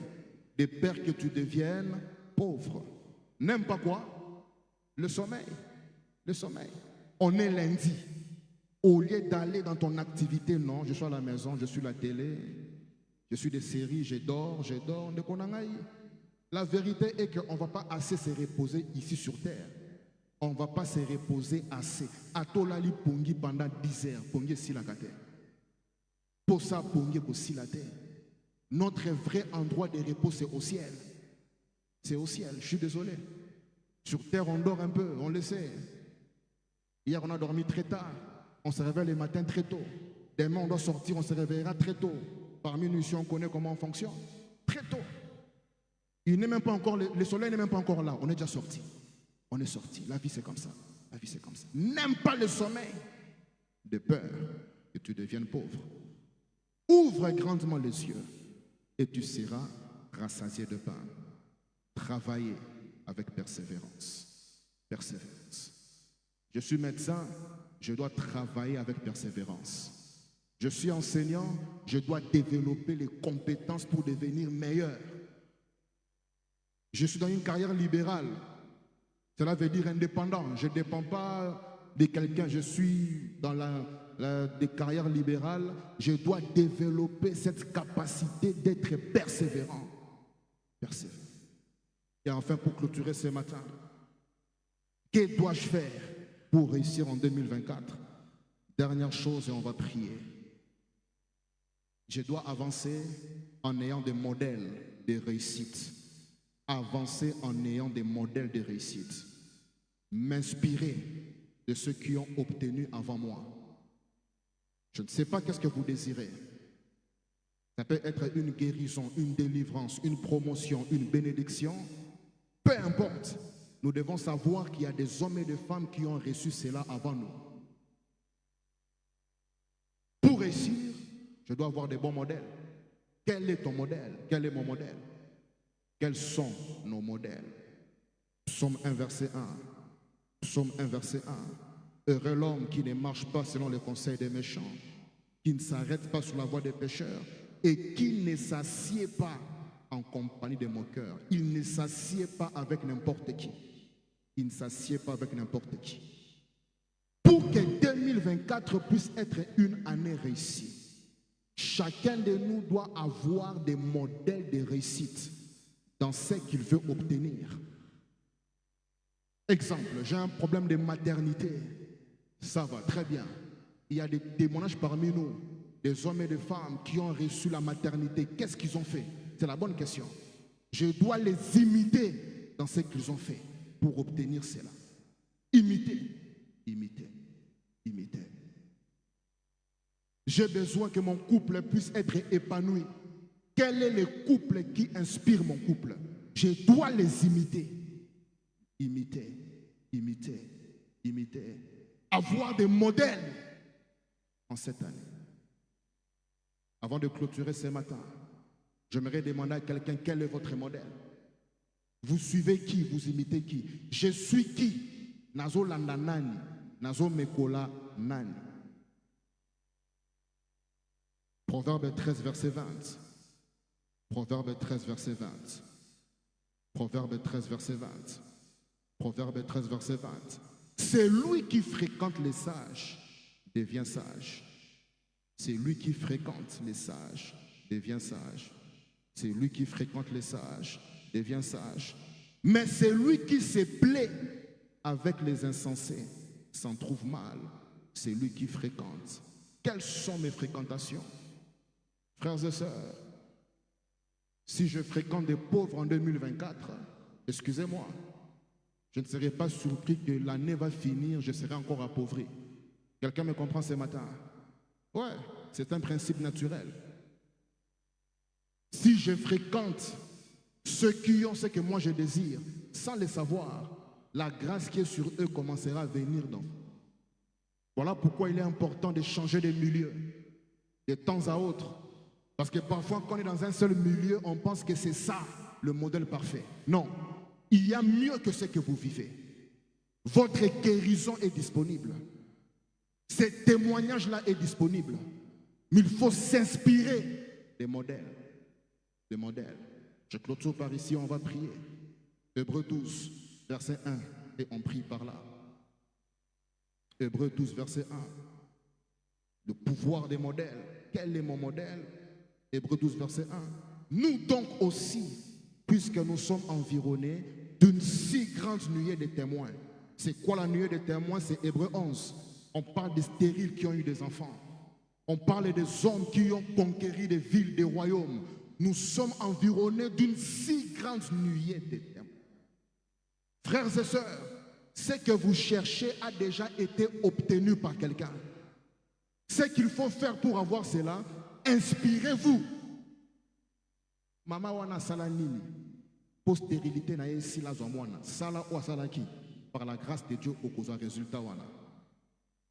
de peur que tu deviennes pauvre. N'aime pas quoi? Le sommeil. Le sommeil. On est lundi. Au lieu d'aller dans ton activité, non, je suis à la maison, je suis à la télé, je suis des séries, je dors. La vérité est qu'on ne va pas assez se reposer ici sur terre. On ne va pas se reposer assez. Atolali pongi pendant 10 heures, pongi si la terre. Pour ça, pongi aussi la terre. Notre vrai endroit de repos, c'est au ciel. C'est au ciel, je suis désolé. Sur terre, on dort un peu, on le sait. Hier, on a dormi très tard. On se réveille le matin très tôt. Demain, on doit sortir, on se réveillera très tôt. Par minuit, on connaît comment on fonctionne. Très tôt. Il n'est même pas encore, le soleil n'est même pas encore là. On est déjà sorti. On est sorti. La vie, c'est comme ça. La vie, c'est comme ça. N'aime pas le sommeil de peur que tu deviennes pauvre. Ouvre grandement les yeux et tu seras rassasié de pain. Travaillez avec persévérance. Persévérance. Je suis médecin, je dois travailler avec persévérance. Je suis enseignant, je dois développer les compétences pour devenir meilleur. Je suis dans une carrière libérale. Cela veut dire indépendant. Je ne dépends pas de quelqu'un. Je suis dans des carrières libérales. Je dois développer cette capacité d'être persévérant. Persévérant. Et enfin, pour clôturer ce matin, que dois-je faire pour réussir en 2024? Dernière chose et on va prier. Je dois avancer en ayant des modèles de réussite. Avancer en ayant des modèles de réussite. M'inspirer de ceux qui ont obtenu avant moi. Je ne sais pas qu'est-ce que vous désirez. Ça peut être une guérison, une délivrance, une promotion, une bénédiction. Peu importe. Nous devons savoir qu'il y a des hommes et des femmes qui ont reçu cela avant nous. Pour réussir, je dois avoir des bons modèles. Quel est ton modèle? Quel est mon modèle? Quels sont nos modèles? Psaume 1, verset 1. Psaume 1, verset 1. Heureux l'homme qui ne marche pas selon les conseils des méchants, qui ne s'arrête pas sur la voie des pécheurs et qui ne s'assied pas en compagnie des moqueurs. Il ne s'assied pas avec n'importe qui. Il ne s'assied pas avec n'importe qui. Pour que 2024 puisse être une année réussie, chacun de nous doit avoir des modèles de réussite dans ce qu'il veut obtenir. Exemple, j'ai un problème de maternité. Ça va très bien. Il y a des témoignages parmi nous, des hommes et des femmes qui ont reçu la maternité. Qu'est-ce qu'ils ont fait? C'est la bonne question. Je dois les imiter dans ce qu'ils ont fait pour obtenir cela. Imiter, imiter, imiter. J'ai besoin que mon couple puisse être épanoui. Quel est le couple qui inspire mon couple? Je dois les imiter. Imiter, imiter, imiter. Avoir des modèles en cette année. Avant de clôturer ce matin, j'aimerais demander à quelqu'un quel est votre modèle. Vous suivez qui? Vous imitez qui? Je suis qui? Nazo landa nani? Nazo mekola nani? Proverbe 13, verset 20. Proverbe 13, verset 20. Proverbe 13, verset 20. Proverbe 13, verset 20. C'est lui qui fréquente les sages, devient sage. C'est lui qui fréquente les sages, devient sage. C'est lui qui fréquente les sages, devient sage. Mais c'est lui qui se plaît avec les insensés, s'en trouve mal. C'est lui qui fréquente. Quelles sont mes fréquentations? Frères et sœurs, si je fréquente des pauvres en 2024, excusez-moi, je ne serai pas surpris que l'année va finir, je serai encore appauvri. Quelqu'un me comprend ce matin? Ouais, c'est un principe naturel. Si je fréquente ceux qui ont ce que moi je désire, sans le savoir, la grâce qui est sur eux commencera à venir dans. Voilà pourquoi il est important de changer de milieu, de temps à autre. Parce que parfois, quand on est dans un seul milieu, on pense que c'est ça le modèle parfait. Non, il y a mieux que ce que vous vivez. Votre guérison est disponible. Ce témoignage-là est disponible. Mais il faut s'inspirer des modèles. Des modèles. Je clôture par ici, on va prier. Hébreux 12, verset 1, et on prie par là. Hébreux 12, verset 1. Le pouvoir des modèles. Quel est mon modèle? Hébreux 12, verset 1. Nous donc aussi, puisque nous sommes environnés d'une si grande nuée de témoins. C'est quoi la nuée de témoins? C'est Hébreux 11. On parle des stériles qui ont eu des enfants. On parle des hommes qui ont conquéri des villes, des royaumes. Nous sommes environnés d'une si grande nuée de témoins. Frères et sœurs, ce que vous cherchez a déjà été obtenu par quelqu'un. Ce qu'il faut faire pour avoir cela, inspirez-vous. Mama wana sala nini? Postérilité na yesi la zomwana. Sala ou sala ki? Par la grâce de Dieu au cause résultat wana.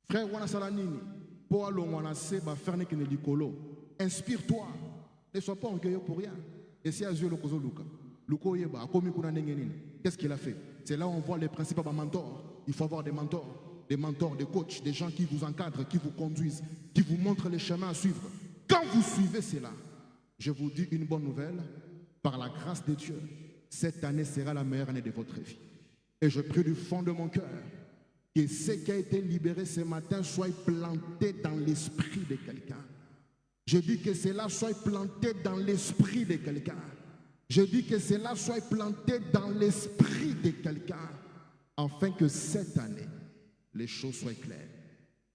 Frère wana sala nini? Po alongwana se ba faire ne likolo. Inspire-toi. Ne sois pas orgueilleux pour rien. Et si Azio le kozo luka. Luko yeba akomi kuna ndengenini. Qu'est-ce qu'il a fait? C'est là où on voit les principes de mentor. Il faut avoir des mentors, des coachs, des gens qui vous encadrent, qui vous conduisent, qui vous montrent les chemins à suivre. Quand vous suivez cela, je vous dis une bonne nouvelle, par la grâce de Dieu, cette année sera la meilleure année de votre vie. Et je prie du fond de mon cœur que ce qui a été libéré ce matin soit planté dans l'esprit de quelqu'un. Je dis que cela soit planté dans l'esprit de quelqu'un. Je dis que cela soit planté dans l'esprit de quelqu'un, afin que cette année, les choses soient claires,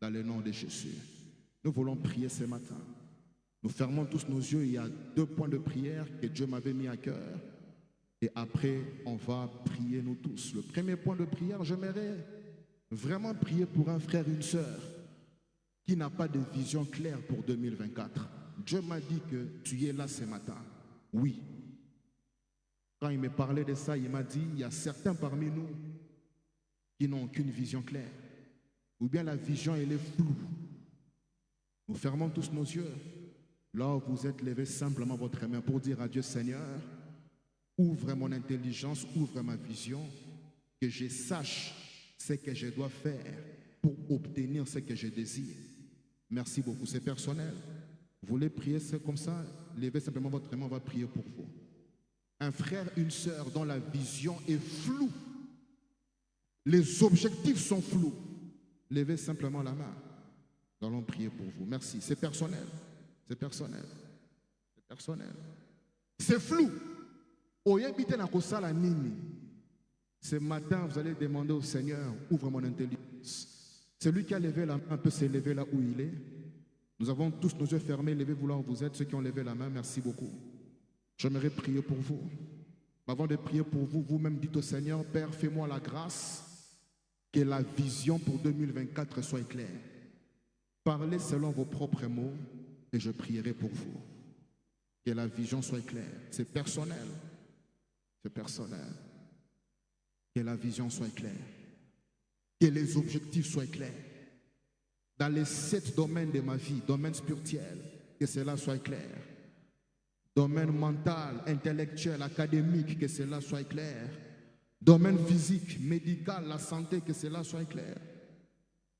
dans le nom de Jésus. Nous voulons prier ce matin. Nous fermons tous nos yeux. Il y a 2 points de prière que Dieu m'avait mis à cœur. Et après, on va prier nous tous. Le premier point de prière, j'aimerais vraiment prier pour un frère, une sœur, qui n'a pas de vision claire pour 2024. Dieu m'a dit que tu es là ce matin. Oui. Quand il me parlait de ça, il m'a dit, il y a certains parmi nous qui n'ont aucune vision claire. Ou bien la vision, elle est floue. Nous fermons tous nos yeux. Là où vous êtes, levez simplement votre main pour dire à Dieu, Seigneur, ouvre mon intelligence, ouvre ma vision, que je sache ce que je dois faire pour obtenir ce que je désire. Merci beaucoup, c'est personnel. Vous voulez prier, c'est comme ça, levez simplement votre main, on va prier pour vous. Un frère, une sœur dont la vision est floue, les objectifs sont flous, levez simplement la main. Nous allons prier pour vous. Merci, c'est personnel. C'est personnel. C'est personnel. C'est flou. Ce matin, vous allez demander au Seigneur, ouvre mon intelligence. Celui qui a levé la main peut se lever là où il est. Nous avons tous nos yeux fermés, levez-vous là où vous êtes. Ceux qui ont levé la main, merci beaucoup. J'aimerais prier pour vous. Avant de prier pour vous, vous-même dites au Seigneur, Père, fais-moi la grâce que la vision pour 2024 soit claire. Parlez selon vos propres mots et je prierai pour vous. Que la vision soit claire. C'est personnel. C'est personnel. Que la vision soit claire. Que les objectifs soient clairs. Dans les 7 domaines de ma vie, domaine spirituel, que cela soit clair. Domaine mental, intellectuel, académique, que cela soit clair. Domaine physique, médical, la santé, que cela soit clair.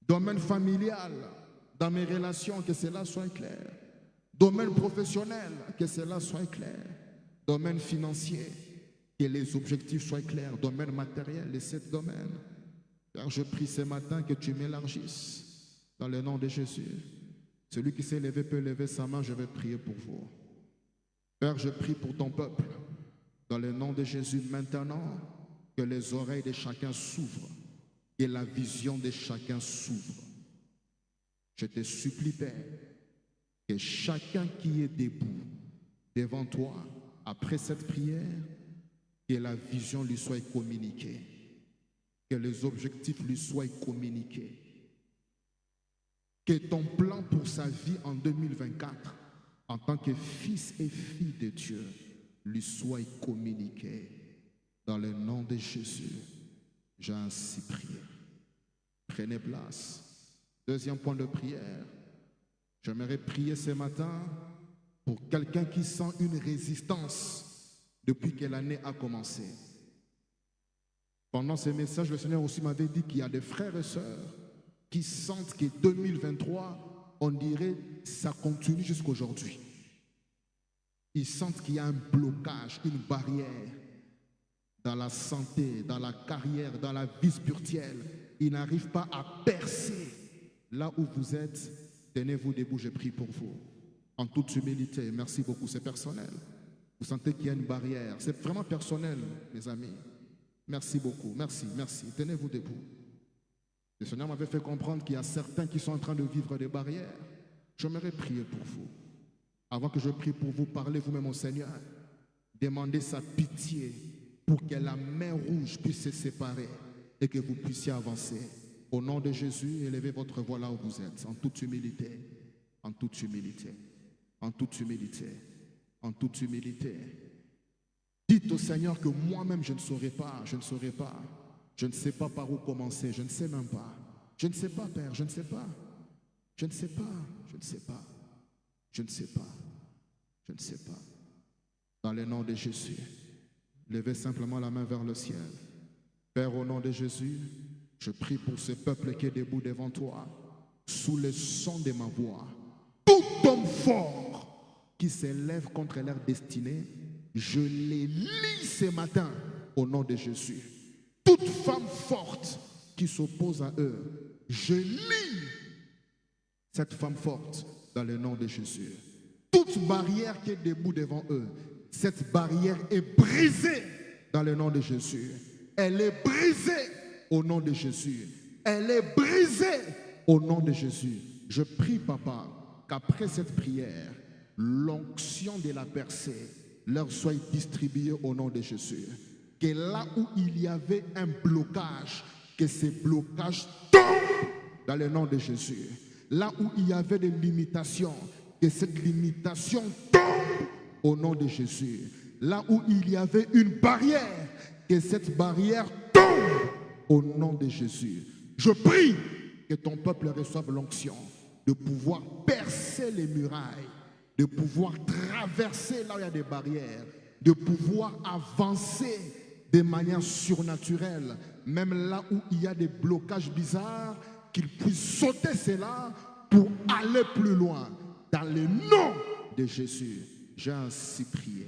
Domaine familial, dans mes relations, que cela soit clair. Domaine professionnel, que cela soit clair. Domaine financier, que les objectifs soient clairs. Domaine matériel, les 7 domaines. Car je prie ce matin que tu m'élargisses dans le nom de Jésus. Celui qui s'est levé peut lever sa main, je vais prier pour vous. Père, je prie pour ton peuple. Dans le nom de Jésus, maintenant, que les oreilles de chacun s'ouvrent et la vision de chacun s'ouvre. Je te supplie, Père, que chacun qui est debout devant toi, après cette prière, que la vision lui soit communiquée, que les objectifs lui soient communiqués, que ton plan pour sa vie en 2024, en tant que fils et fille de Dieu, lui soit communiqué. Dans le nom de Jésus, J'ai ainsi prié. Prenez place. Deuxième point de prière. J'aimerais prier ce matin pour quelqu'un qui sent une résistance depuis que l'année a commencé. Pendant ce message, le Seigneur aussi m'avait dit qu'il y a des frères et sœurs qui sentent que 2023, on dirait, ça continue jusqu'aujourd'hui. Ils sentent qu'il y a un blocage, une barrière dans la santé, dans la carrière, dans la vie spirituelle. Ils n'arrivent pas à percer. Là où vous êtes, tenez-vous debout, je prie pour vous. En toute humilité, merci beaucoup, c'est personnel. Vous sentez qu'il y a une barrière, c'est vraiment personnel, mes amis. Merci beaucoup, merci, merci. Tenez-vous debout. Le Seigneur m'avait fait comprendre qu'il y a certains qui sont en train de vivre des barrières. J'aimerais prier pour vous. Avant que je prie pour vous, parlez vous-même au Seigneur. Demandez sa pitié pour que la main rouge puisse se séparer et que vous puissiez avancer. Au nom de Jésus, élevez votre voix là où vous êtes, en toute humilité, en toute humilité, en toute humilité, en toute humilité. Dites au Seigneur que moi-même je ne saurais pas, je ne saurais pas. Je ne sais pas par où commencer, je ne sais même pas. Je ne sais pas, Père, je ne sais pas. Je ne sais pas, je ne sais pas. Je ne sais pas, je ne sais pas. Dans le nom de Jésus, levez simplement la main vers le ciel. Père, au nom de Jésus, je prie pour ce peuple qui est debout devant toi, sous le son de ma voix. Tout homme fort qui s'élève contre leur destinée, je les lis ce matin au nom de Jésus. Toute femme forte qui s'oppose à eux, je lis cette femme forte dans le nom de Jésus. Toute barrière qui est debout devant eux, cette barrière est brisée dans le nom de Jésus. Elle est brisée au nom de Jésus. Elle est brisée au nom de Jésus. Je prie, Papa, qu'après cette prière, l'onction de la percée leur soit distribuée au nom de Jésus. Que là où il y avait un blocage, que ces blocages tombent dans le nom de Jésus. Là où il y avait des limitations, que cette limitation tombe au nom de Jésus. Là où il y avait une barrière, que cette barrière tombe au nom de Jésus. Je prie que ton peuple reçoive l'onction de pouvoir percer les murailles, de pouvoir traverser là où il y a des barrières, de pouvoir avancer de manière surnaturelle, même là où il y a des blocages bizarres, qu'ils puissent sauter cela pour aller plus loin. Dans le nom de Jésus, j'ai ainsi prié.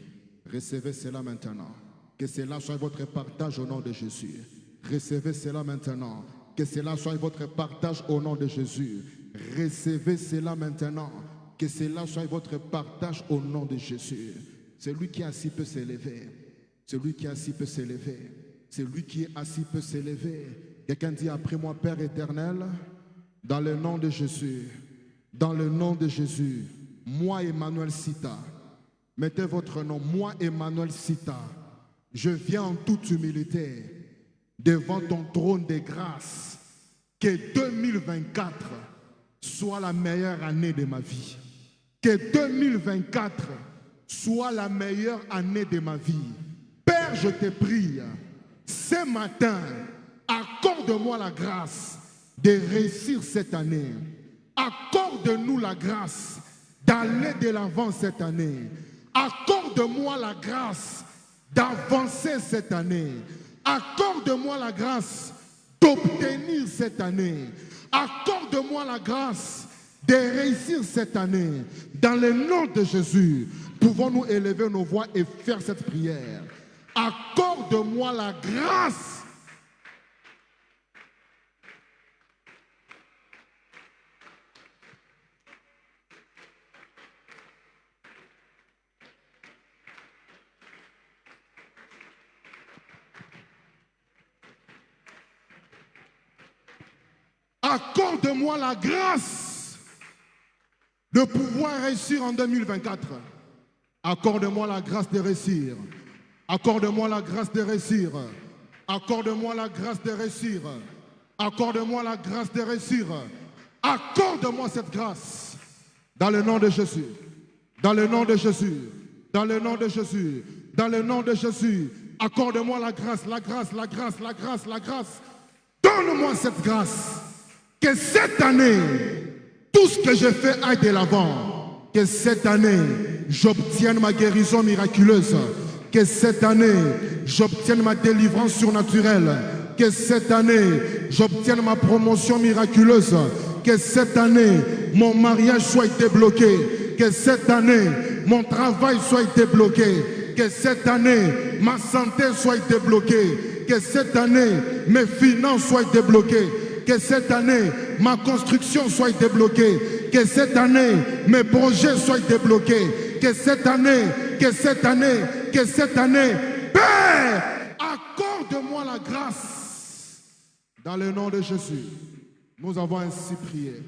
Recevez cela maintenant. Que cela soit votre partage au nom de Jésus. Recevez cela maintenant. Que cela soit votre partage au nom de Jésus. Recevez cela maintenant. Que cela soit votre partage au nom de Jésus. Celui qui est assis peut s'élever. Celui qui est assis peut s'élever. Celui qui est assis peut s'élever. Quelqu'un dit après moi, Père éternel, dans le nom de Jésus, dans le nom de Jésus, moi Emmanuel Sita, mettez votre nom, moi Emmanuel Sita, je viens en toute humilité devant ton trône de grâce, que 2024 soit la meilleure année de ma vie, que 2024 soit la meilleure année de ma vie. Père, je te prie, ce matin, accorde-moi la grâce de réussir cette année. Accorde-nous la grâce d'aller de l'avant cette année. Accorde-moi la grâce d'avancer cette année. Accorde-moi la grâce d'obtenir cette année. Accorde-moi la grâce de réussir cette année. Dans le nom de Jésus, pouvons-nous élever nos voix et faire cette prière. Accorde-moi la grâce. Accorde-moi la grâce de pouvoir réussir en 2024. Accorde-moi la grâce de réussir. Accorde-moi la grâce de réussir. Accorde-moi la grâce de réussir. Accorde-moi la grâce de réussir. Accorde-moi cette grâce. Dans le nom de Jésus. Dans le nom de Jésus. Dans le nom de Jésus. Dans le nom de Jésus. Accorde-moi la grâce, la grâce, la grâce, la grâce, la grâce. Donne-moi cette grâce. Que cette année, tout ce que j'ai fait aille de l'avant. Que cette année, j'obtienne ma guérison miraculeuse. Que cette année, j'obtienne ma délivrance surnaturelle. Que cette année, j'obtienne ma promotion miraculeuse. Que cette année, mon mariage soit débloqué. Que cette année, mon travail soit débloqué. Que cette année, ma santé soit débloquée. Que cette année, mes finances soient débloquées. Que cette année, ma construction soit débloquée. Que cette année, mes projets soient débloqués. Que cette année, Père, accorde-moi la grâce. Dans le nom de Jésus, nous avons ainsi prié.